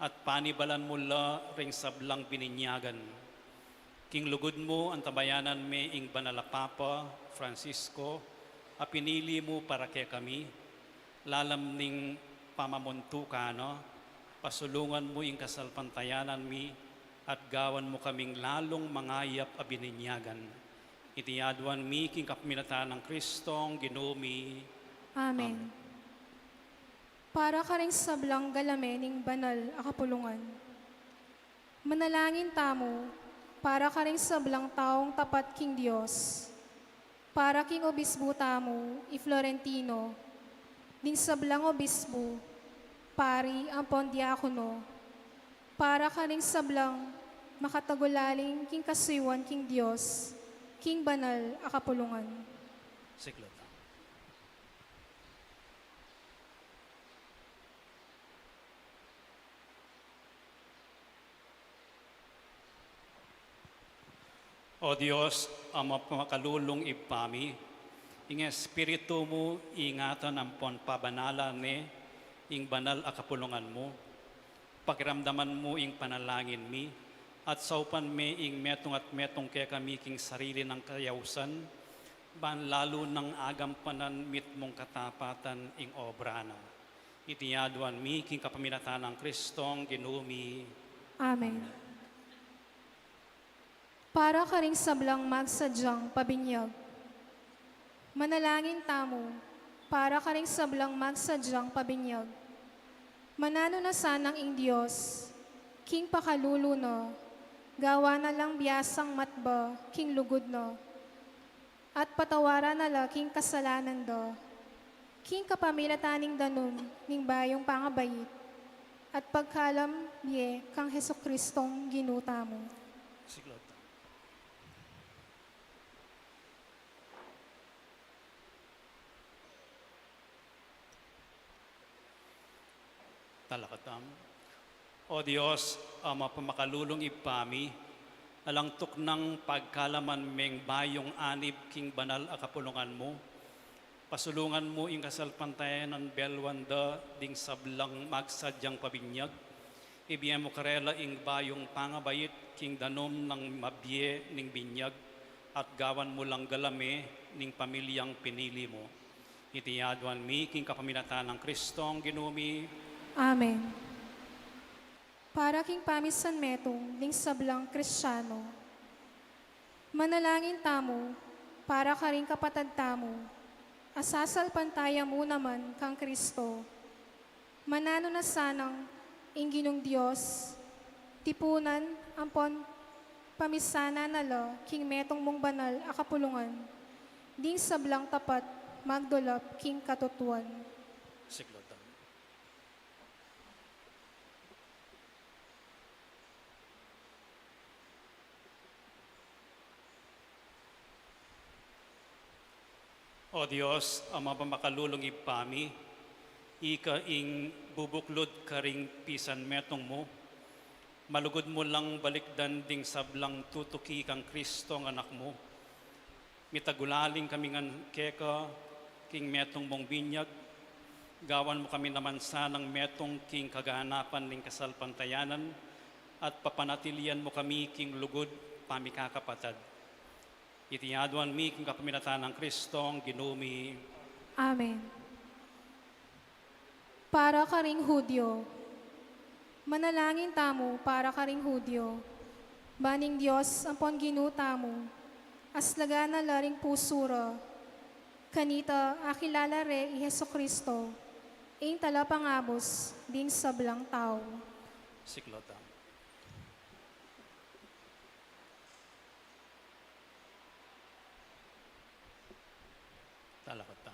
at panibalan mo la ring sablang bininyagan. King lugod mo ang tabayanan me ing Banalapapa Francisco, a pinili mo para kay kami, lalam ning pamamuntukano, pasulungan mo ing kasalpantayanan mi, at gawan mo kaming lalong mangayap a bininyagan. Itiyaduan mi king kapaminatan ng Kristong Ginoo mi. Amen. Para ka ring sablang galame ning banal a kapulungan. Manalangin tamo, para ka ring sablang taong tapat king Dios. Para king obispo tamo, i Florentino, ning sablang obispo, pari ang pondiakono. Para ka ring sablang makatagulaling king kasiwan king Dios, king banal a kapulungan. Siklotam. O Diyos, ang mapakalulong ipami, ing espiritu mo ingatan ang pabanalan ni ing banal a kapulungan mo, pakiramdaman mo ing panalangin mi, at saupan mi ing metong at metong kaya kami king sarili ng kayawsan, ban lalo ng agampanan mit mong katapatan ing obra na. Itiyaduan mi king kapaminatan ng Kristong Ginoo mi. Amen. Para ka ring sablang magsadyang pabinyag. Manalangin tamo, para ka ring sablang magsadyang pabinyag. Manano na sanang ing Diyos, king pakalulu no, gawa na lang biyasang matba, king lugod no, at patawaran na la king kasalanan do, king kapamilataning danum, ning bayong pangabayit, at pagkalam ye kang Hesukristong ginuta mo. Siklotam. Talakatam. O Diyos, ang mapamakalulong ipami, alangtok ng pagkalaman meng bayong anib king banal a kapulungan mo, pasulungan mo ing kasalpantayan ng belwanda ding sablang magsadyang pabinyag, ibiyan mo karela ing bayong pangabayit king danom ng mabye ning binyag, at gawan mo lang galame ning pamilyang pinili mo. Itiyaduan mi king kapaminatan ng Kristong Ginoo mi. Amen. Para king pamisan metong ning sablang Kristiyano, manalangin tamo, para ka ring kapatad tamo, asasalpantaya mo naman kang Kristo. Manano na sanang ingginong Diyos, tipunan ampon pamisana nala king metong mong banal a kapulungan, ding sablang tapat magdulap king katutuan. Siklotam. O Diyos, ang mapamakalulong ipami, ika ing bubuklod karing pisan metong mo, malugod mo lang balikdan ding sablang tutuki kang Kristo ang anak mo. Mitagulaling kami ngan keka, king metong mong binyag, gawan mo kami naman sanang metong king kaganapan ning kasalpantayanan, at papanatilian mo kami king lugod pamikakapatad. Itiyaduan mi king kapaminatan ng Kristong Ginoo mi. Amen. Para ka ring Hudyo, manalangin tamo para ka ring Hudyo, baning Diyos ampon ginuta mo, aslaga na laring pusura, kanita akilala re i Hesukristo, ing talapangabos ding sablang tao. Siklotam. Talakatam.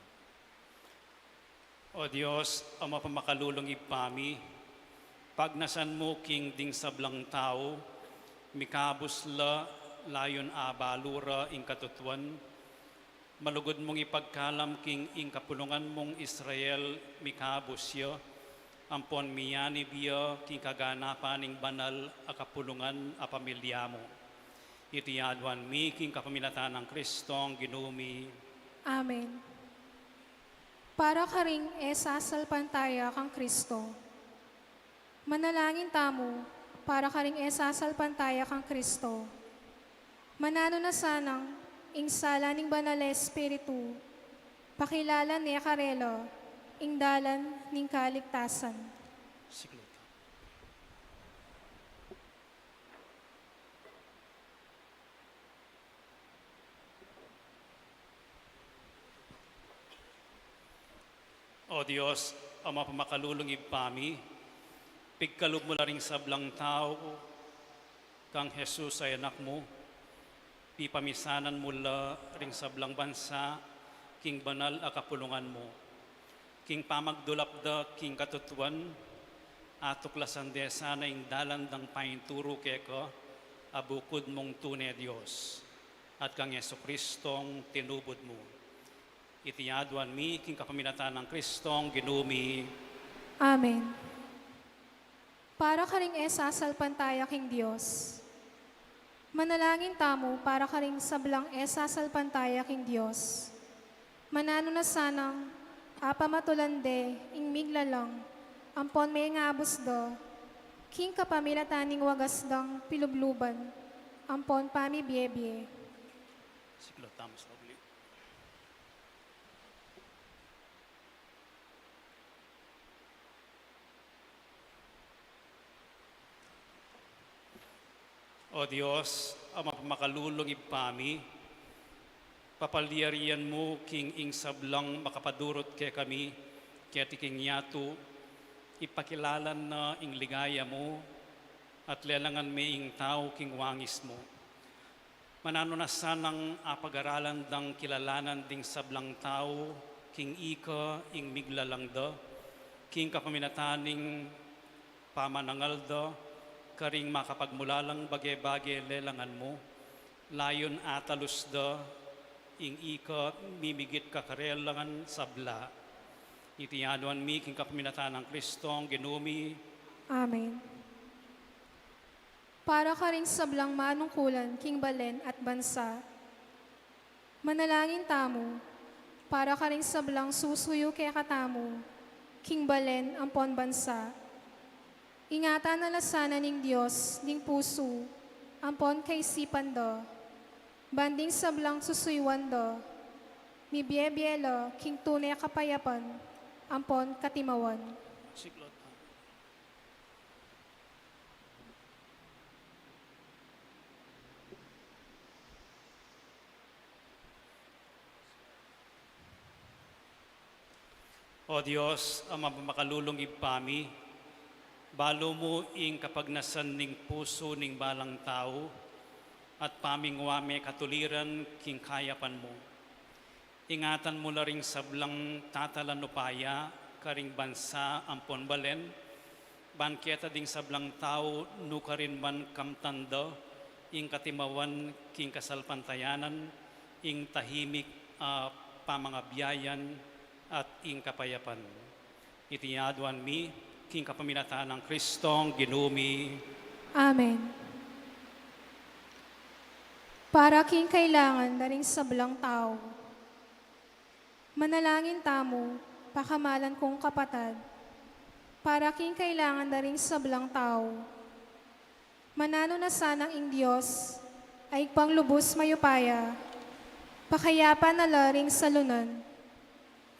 O Diyos, ang mapamakalulong ipami, pagnasan mo king ding sablang tao, mikabus la layon a balura ing katutuan, malugod mong ipagkalam king ing kapulungan mong Israel mikabus yo, ampon miyani biya king kaganapan ing banal a kapulungan a pamilya mo. iti adwan mi king kapaminatan ng Kristong ginumi. Amen. Para ka ring esasalpantaya kang Kristo. Manalangin tamo, para ka ring esasalpantaya kang Kristo. Manano na sanang, ing sala ning banal Espiritu, pakilala niya karelo, ing dalan ning kaligtasan. Siklota. O Diyos, Ama pamakalulong ipami, pigkalog mo ring sablang tao, kang Jesus ay anak mo, pipamisanan mula ring sablang bansa, king banal a kapulungan mo, king pamagdulapda, king katutuan, atuklasan de sana ing dalandang painturo keko, abukod mong tunay Diyos, at kang Yesu Kristong tinubod mo. Itiyaduan mi, king kapaminatan ng Kristong ginumi. Amen. Para ka ring esasalpantaya king Diyos. Manalangin tamo para ka ring sablang esasalpantaya king Diyos. Manano na sanang apamatulande ing miglalang ampon may ngabos do, king kapamilataning wagasdang pilubluban, ampon pamibiyebye. Siklotamos na uli. O Diyos, Ama makalulong ipami, papaliyarian mo king ing sablang makapadurot kay kami, kaya tiking yato, ipakilalan na ing ligaya mo, at lelangan may ing tao king wangis mo. Manano na sanang apag-aralan dang kilalanan ding sablang tao, king ika ing miglalang da, king kapaminataning pamanangal da, karing makapagmulalang bagay-bagay lelangan mo, layon atalus da, ing ika mimigit kakarelangan sabla. Itiyaduan mi king kapaminatan ng Kristong ginumi. Amen. Para ka ring sablang manungkulan, king balen at bansa. Manalangin tamo, para ka ring sablang susuyo kay katamo, king balen ampon bansa. Ingatan na lasana ning Diyos, ning puso, ampon kay sipan do, banding sablang susuywan do, mibiyebielo, king tunay kapayapan, ampon katimawan. Siklot. O Diyos, Ama makalulong ipami, balo mo ing kapagnasan ning puso ning balang tao, at pamingwame katuliran king kayapan mo. Ingatan mo la ring sablang tatalanupaya, karing bansa ampon balen, banketa ding sablang tao, nukarin man kamtanda, ing katimawan king kasalpantayanan, ing tahimik pamangabyayan, at ing kapayapan. Itiyaduan mi, king kapaminatan ng Kristong ginumi. Amen. Para king kailangan na ring sablang tao. Manalangin tamo, pakamalan kong kapatad. Para king kailangan na ring sablang tao. Manano na sanang ing Diyos ay panglubos mayupaya. Pakayapan na la ring salunan.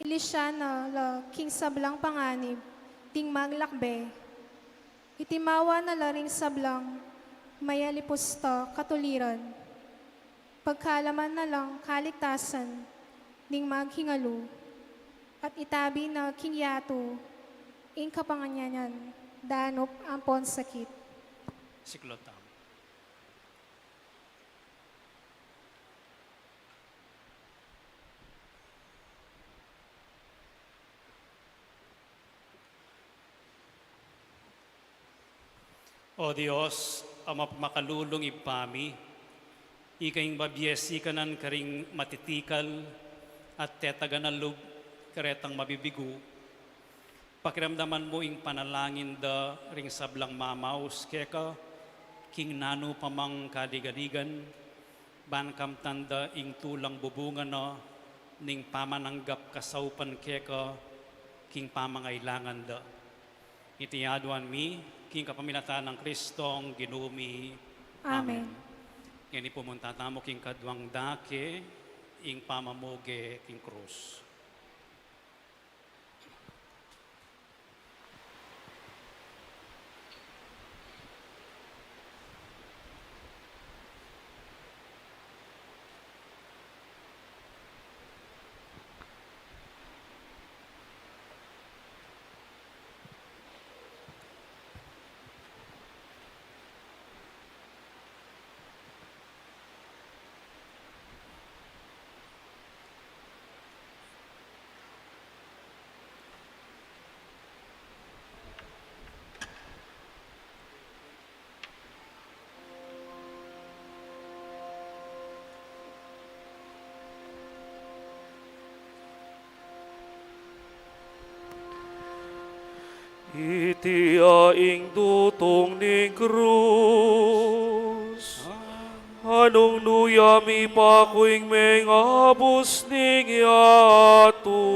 Ilisya na la king sablang panganib, ting maglakbe. Itimawa na la ring sablang mayalipusta katuliran. Pagkalaman na lang kaligtasan, ning maghingalo, at itabi na kingyato, ing kapanganyanan, danop ampon sakit. Siklotam. O Diyos, Ama makalulong ipami, ikaing babyesi kanan karing matitikal at tetaganalug karetang mabibigo. Pakiramdaman mo ing panalangin da ring sablang mamaus keka, king nano pamang kadigadigan, bankam tanda ing tulang bubungan no, ning pamananggap kasaupan keka, king pamangailangan da. Itiyaduan mi, king kapaminatan ng Kristong ginumi. Amen. Ngani pumunta tamo king kadwang dake, ing pamamoge king krus. Iti aing dutong ni krus, anong nuyami pa kuing mengabos ning yato.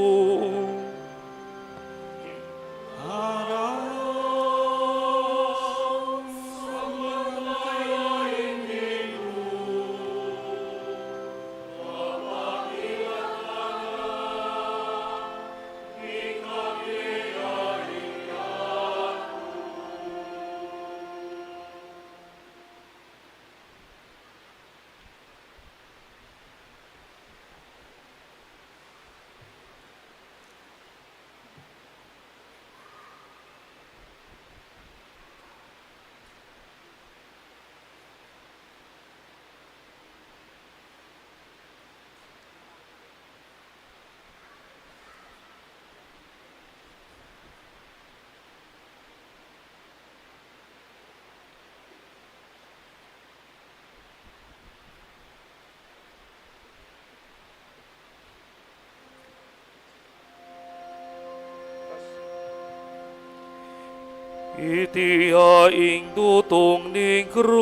Iti aing dutong ning krus,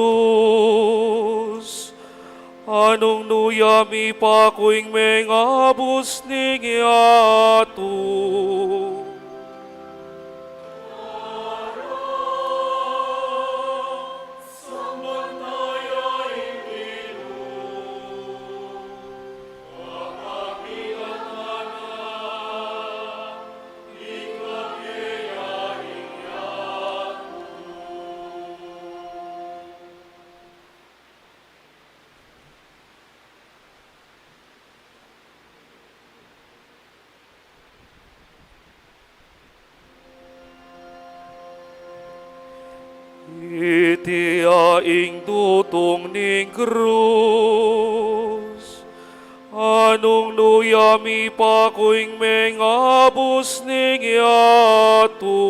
anong nuyami pa kuing mengabos ning yato. Iti aing dutong ning krus, anong nuyami pa kuing mengabos ning yato.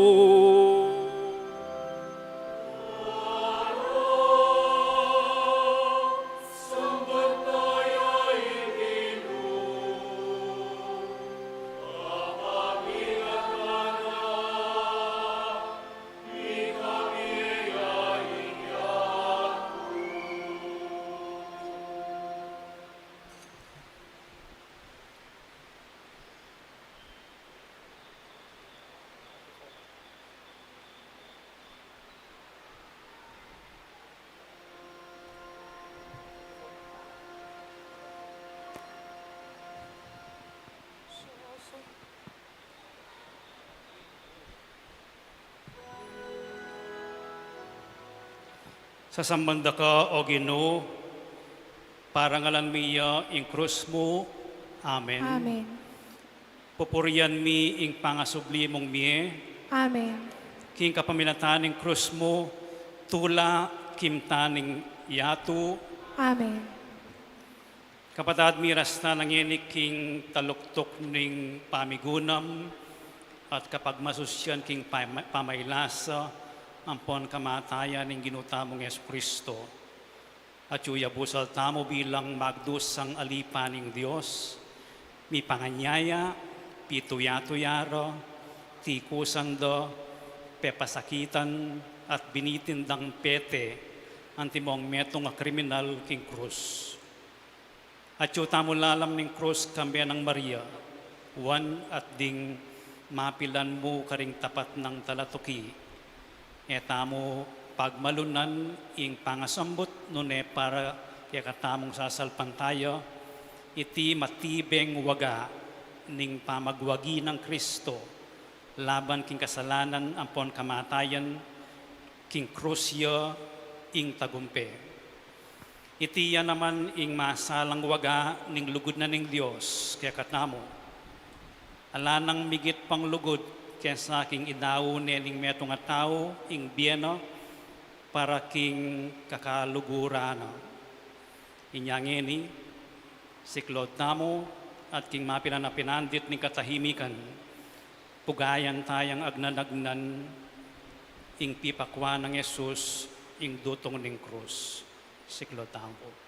Sa sambanda ka, O Ginoo, parangalan miya ing krus mo. Amen. Amen. Pupurian mi ing pangasubli mong miye, Amen. king kapaminatan ing krus mo, tula kimtaning yato. Amen. Kapatad mi rasta nanginik king taluktok ning pamigunam, at kapag masusyan king pamaylasa, ampon kamatayan ng ginutamong Yesu Kristo. At yuya busal tamo bilang magdusang alipan ng Diyos, mi panganyaya, pituyatuyaro, tikusan do, pepasakitan at binitindang pete, antimong metong nga kriminal king krus. At yu tamo lalam ning krus kambi ng Maria, wan at ding mapilan mo karing tapat ng talatuki. Etamo pagmalunan ing pangasambot nune para kaya katamong sasalpan tayo, iti matibeng waga ning pamagwagi ng Kristo laban king kasalanan ampon kamatayan king krusya ing tagumpe. Itiya naman ing masalang waga ning lugod na ning Dios kaya katamo. Alanang migit pang lugod kaya sa aking idaw ning metong nga tao ing biyeno para king kakalugurana. Inyangeni, siklod tamo at king mapinanapinandit ning katahimikan, pugayan tayang agnanagnan ing pipakwa ng Yesus ing dutong ning krus. Siklod tamo.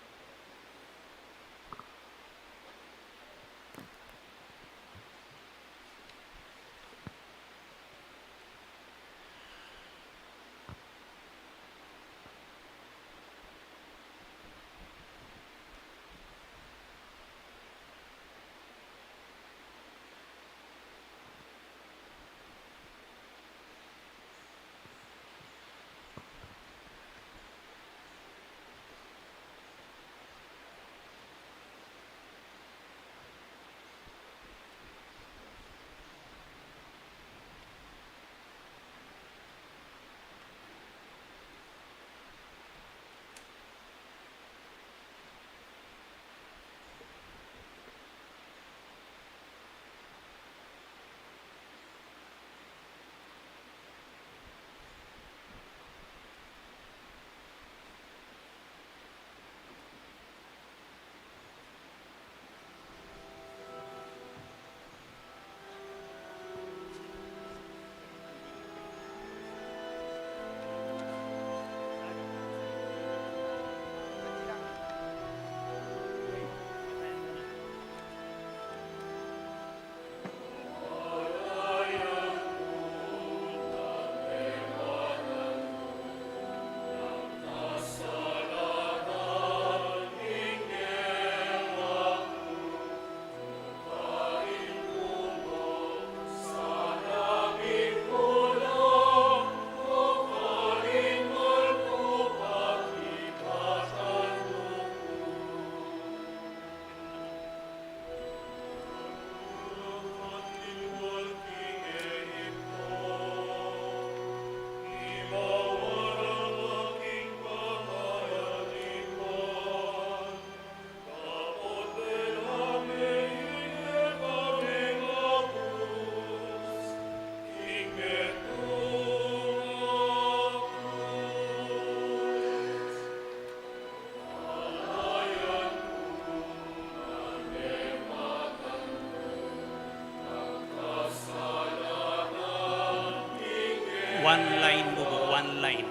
One line mo po, one line.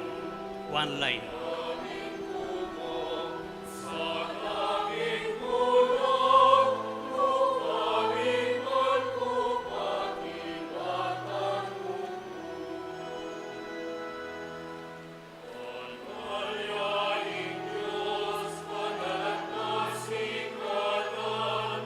One line. Hallelujah.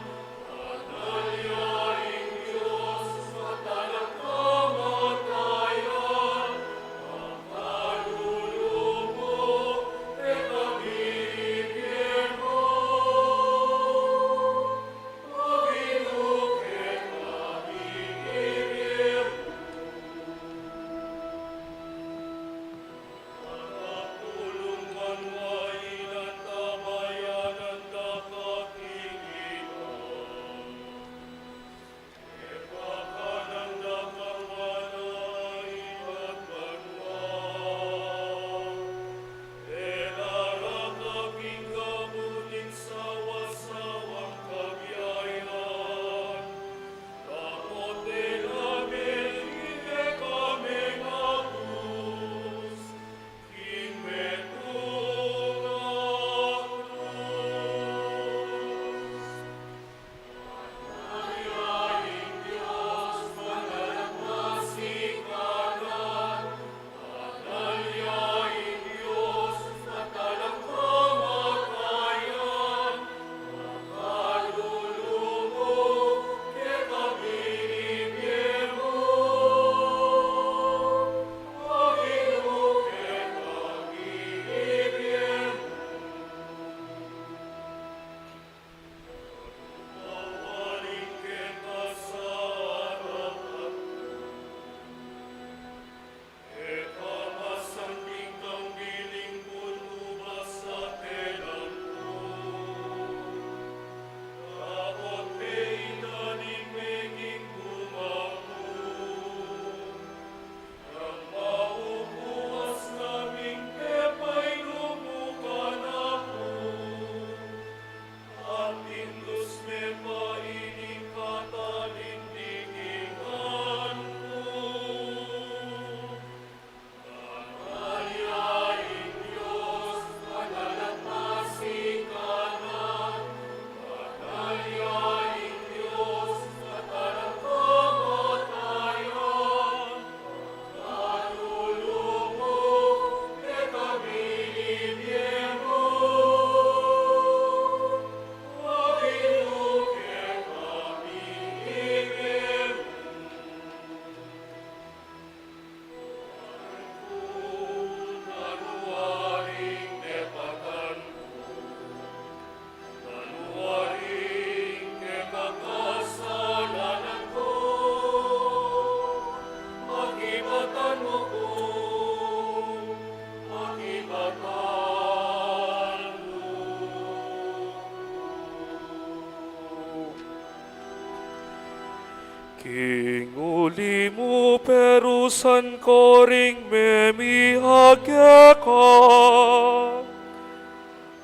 King uli mo perusan ko ring memihagya ka.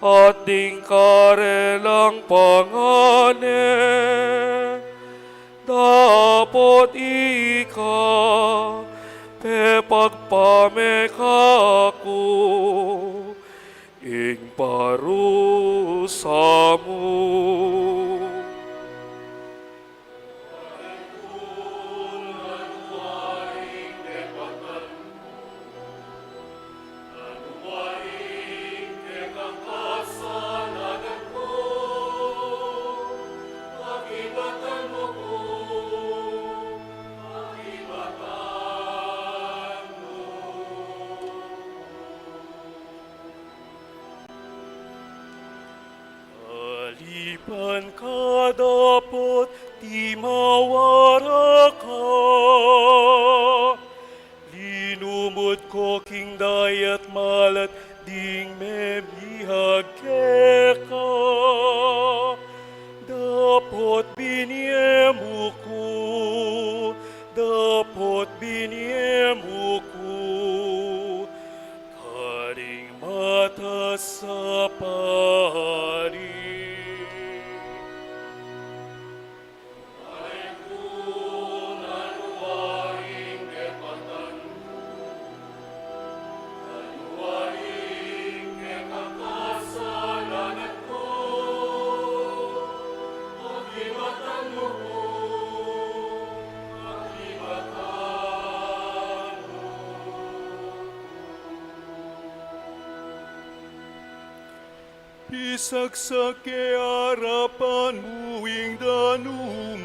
At ding karelang pangane, dapat ika, pe pagpameka ko, ing parusa mo. Alipan ka dapat di mawara ka. Linumod ko king dayat malat ding memihagke ka. Dapat biniemu ko, dapat biniemu ko. Karing mata sa pari. Bisagsak ke harapan muing danuman,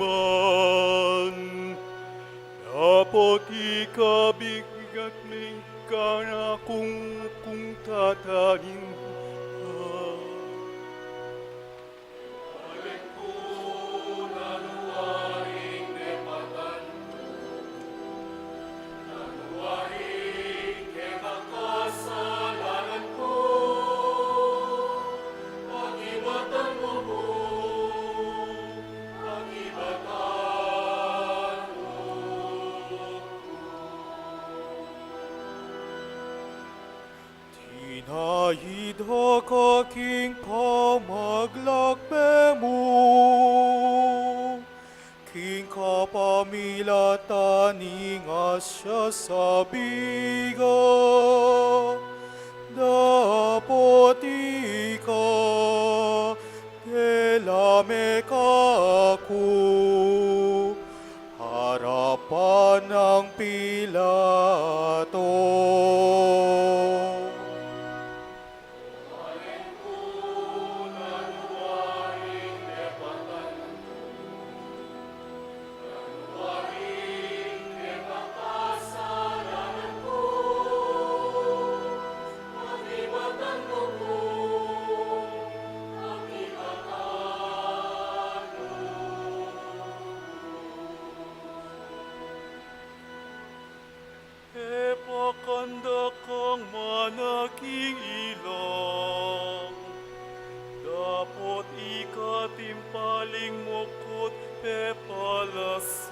dapat ikabigat ning kana kung tatanin. Tinayid ka king pamaglakbe mo, king kapamilatan nga siya sabiga, dapat ika, telame ka ako, harapan ng Pilato. Epakanda kang manaking ilang, dapat ikatimpaling mukot pepalason.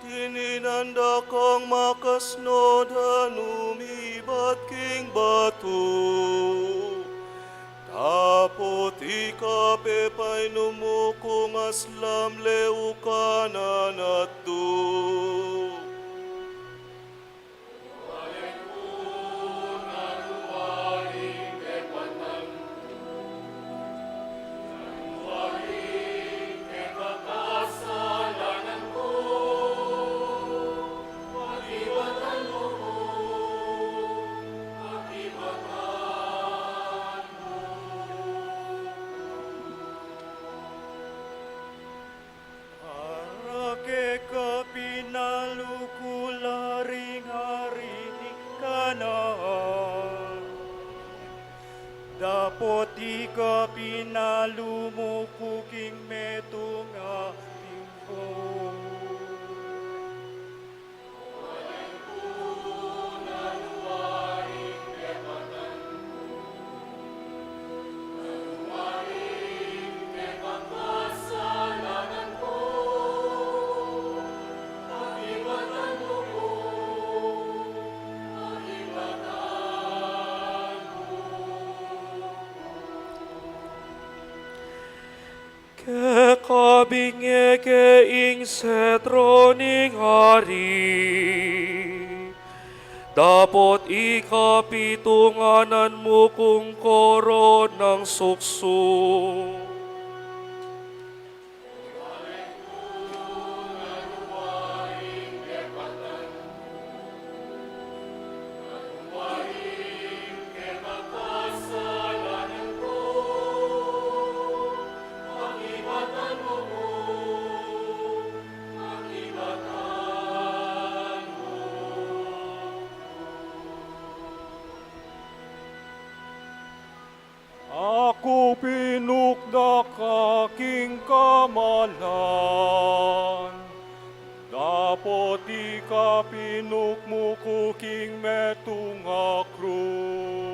Tininanda kang makasnod hanumibat king batu. Tapot ikapepay numukong aslam leukanan at du. kabingeke ing setroning hari. Dapot ikapitunganan mo kung koron ng sukso. Ako pinukdak aking kamalan, dapot ikapinukmo kuking metunga krus.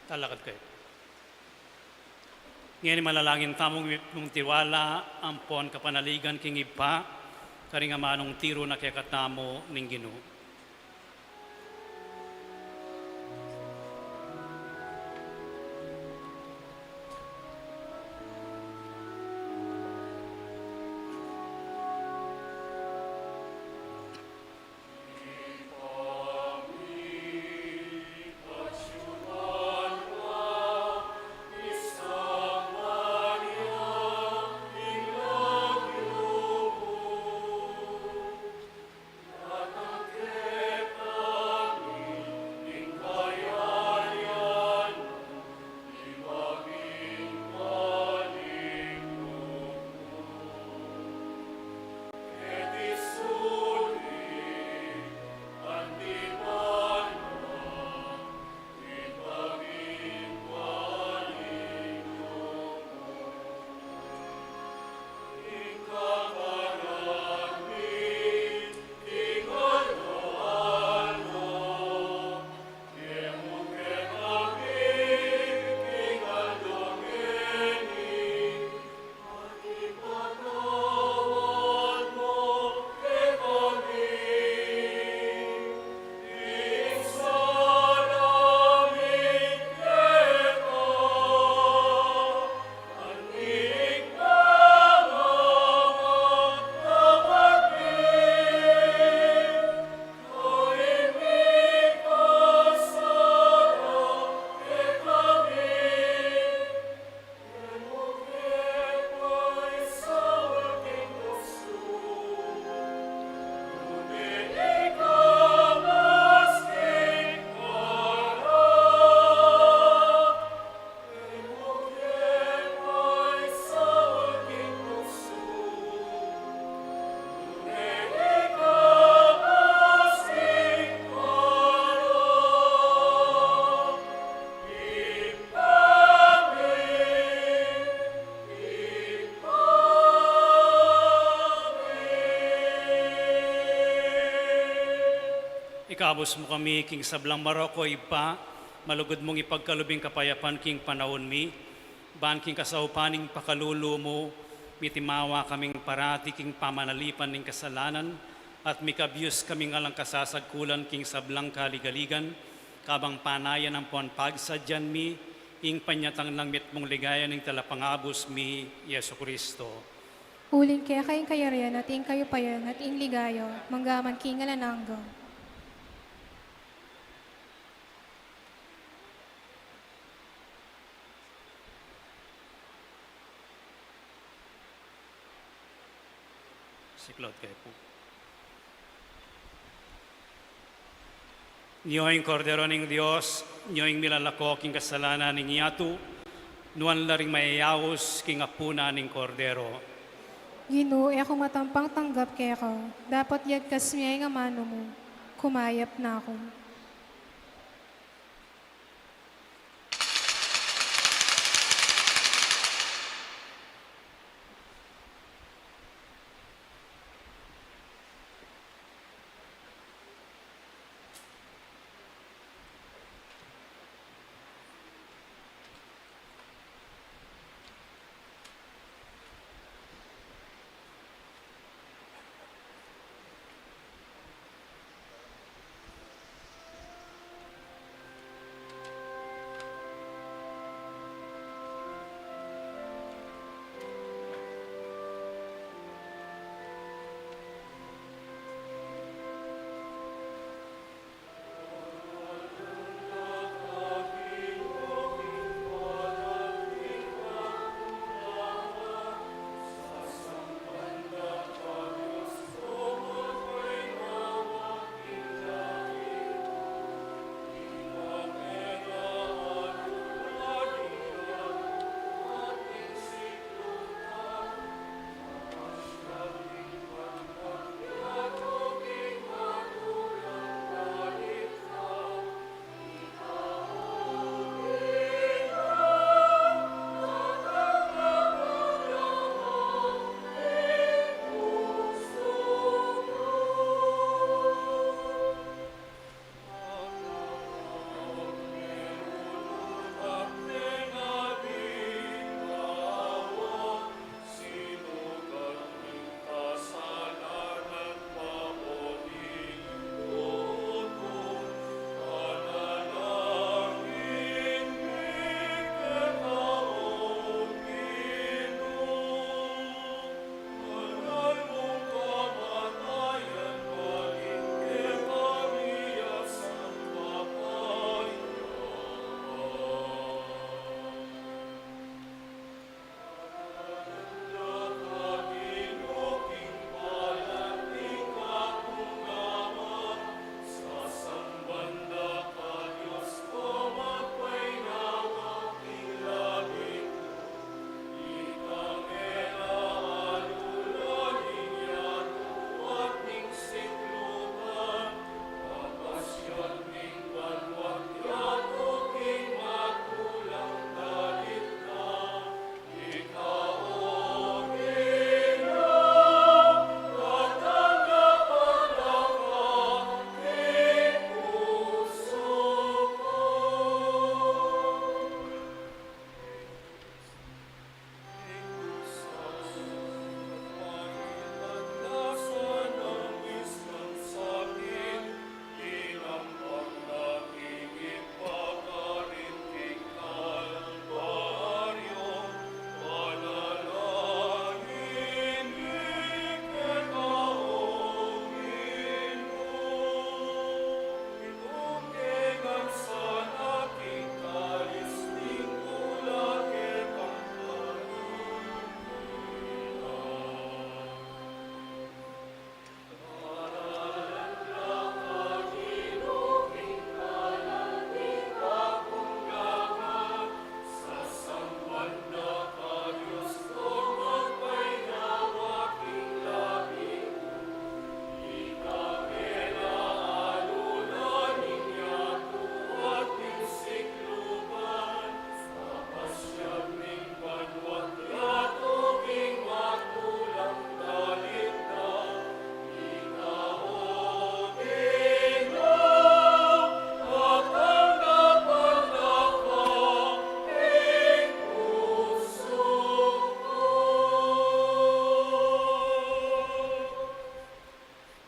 Talakad kayo. Ngayon malalangin tamong mong tiwala, ampon kapanaligan king ipa, karing amanong tiro na kaya katamo ning Ginoo. Ikabos mo kami, king sablang Maroko, ipa, malugod mong ipagkalubing kapayapan, king panahon mi, ban king kasahupaning pakalulu mo, mitimawa kaming parati, king pamanalipan ning kasalanan, at mikabyus kaming alang kasasagkulan, king sablang kaligaligan, kabang panayan ang puan pagsadyan mi, ing panyatang langmit mong ligayan ning talapangabos mi, Yesu Kristo. Ulin kaya kayong kayarian at ing kayo payan at ing ligayo, manggaman king alananggo. Siklot kayo po. Niyoing kordero ning Dios, niyoing milalako king kasalanan ning iyatu, nuan laring mayayawos king apuna ning kordero. Ginoo, ako matampang tanggap kaya ko. Dapat yagkas miyay nga mano mo. Kumayap na ako.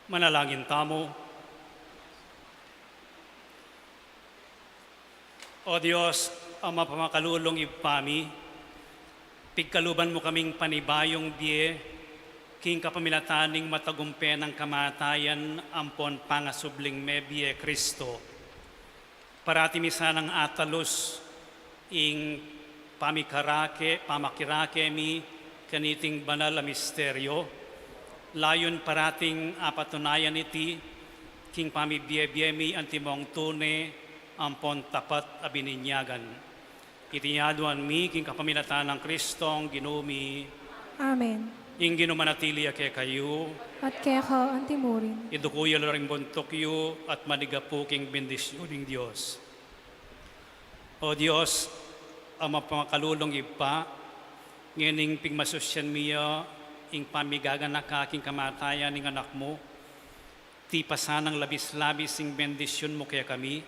Manalangin tamo. O Diyos, ang mapamakalulong ipami, pigkaluban mo kaming panibayong biye, king kapamilataning matagumpe ng kamatayan, ampon pangasubling mebie Kristo. Parati misa ng atalos, ing pamakirake mi, kaniting banal a misteryo, layon parating apatunayan iti, king pamibiyebye mi antimong tune, ampon tapat a bininyagan. Itinyaduan mi, king kapamilatan ng Kristong ginumi, Amen. ing ginumanatili ke kayo, At kaya ka antimurin. idukuyal ring buntok yu, at manigapuking bendisyon ng Diyos. O Diyos, ang mapakalulong ipa, ngining pigmasusyan miya, ing pamigagan na kaking kamatayan ng anak mo, ti pasanang labis-labis ing bendisyon mo kaya kami,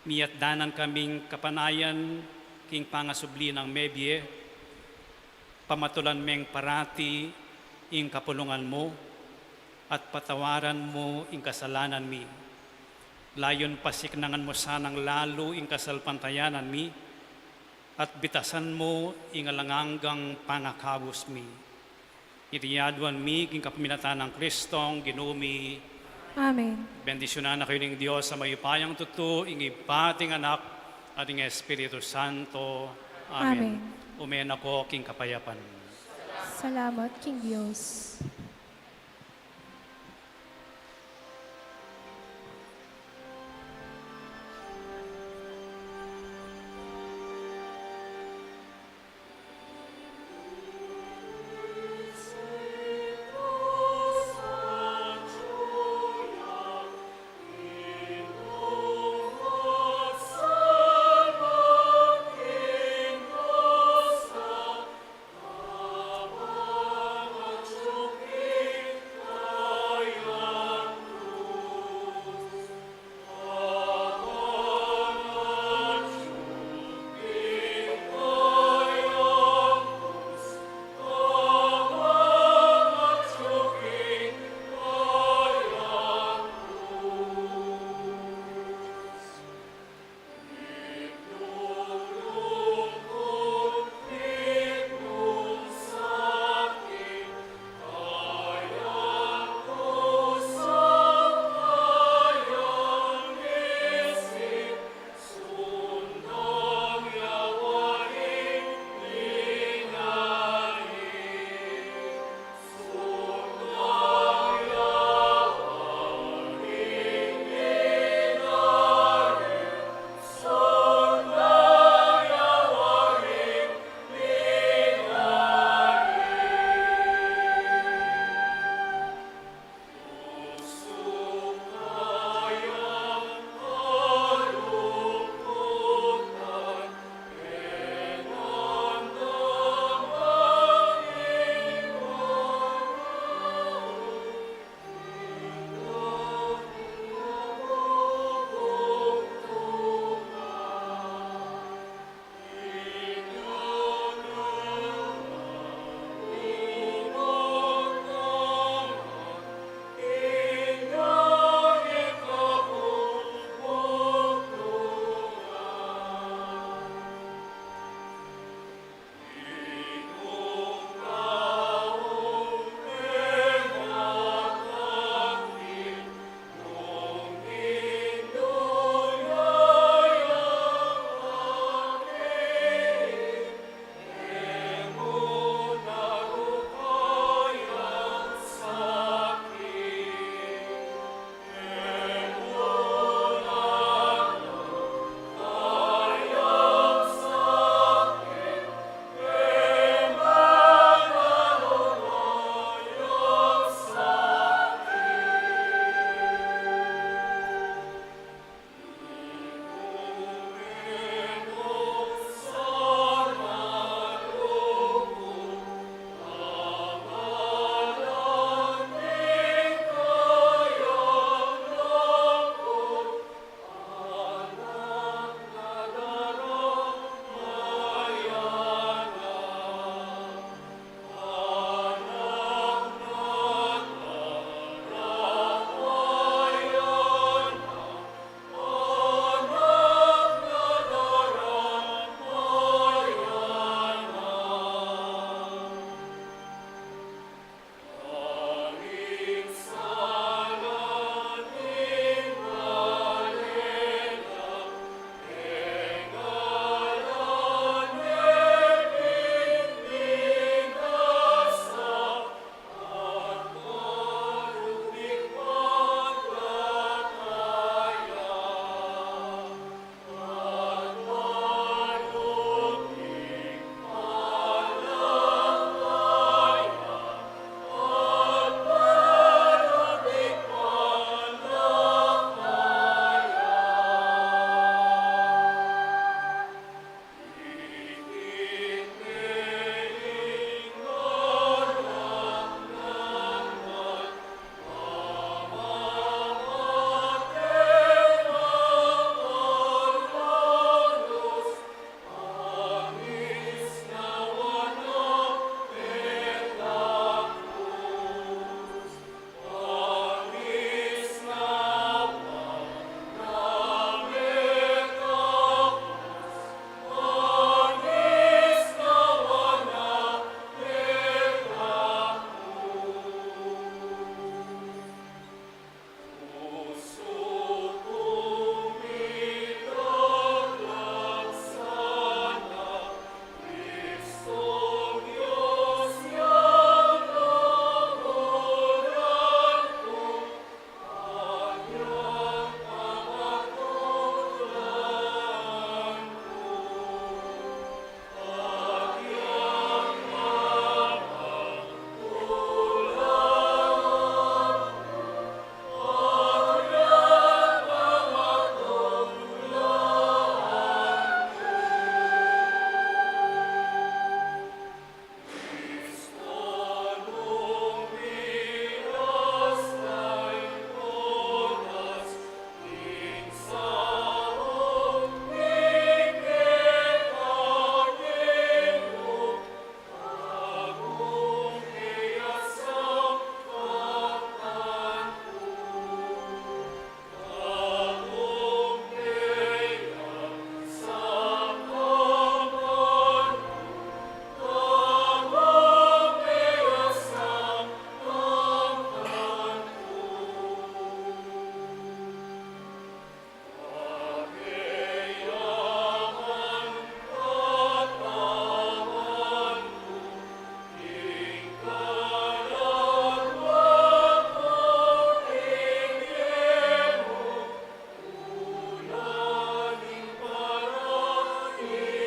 miyat danan kaming kapanayan, king pangasubli ng mebye, pamatulan meng parati, ing kapulungan mo, at patawaran mo ing kasalanan mi. Layon pasiknangan mo sanang lalo ing kasalpantayanan mi, at bitasan mo ing alanganggang pangakabos mi. Itiyaduan mi king kapamilatan ng Kristong ginumi. Amen. Bendisyonan na kayo ng Diyos sa mayupayang tuto, ing ipating anak at ing Espiritu Santo. Amen. Amen. Umen ako king kapayapan. Salamat, King Diyos.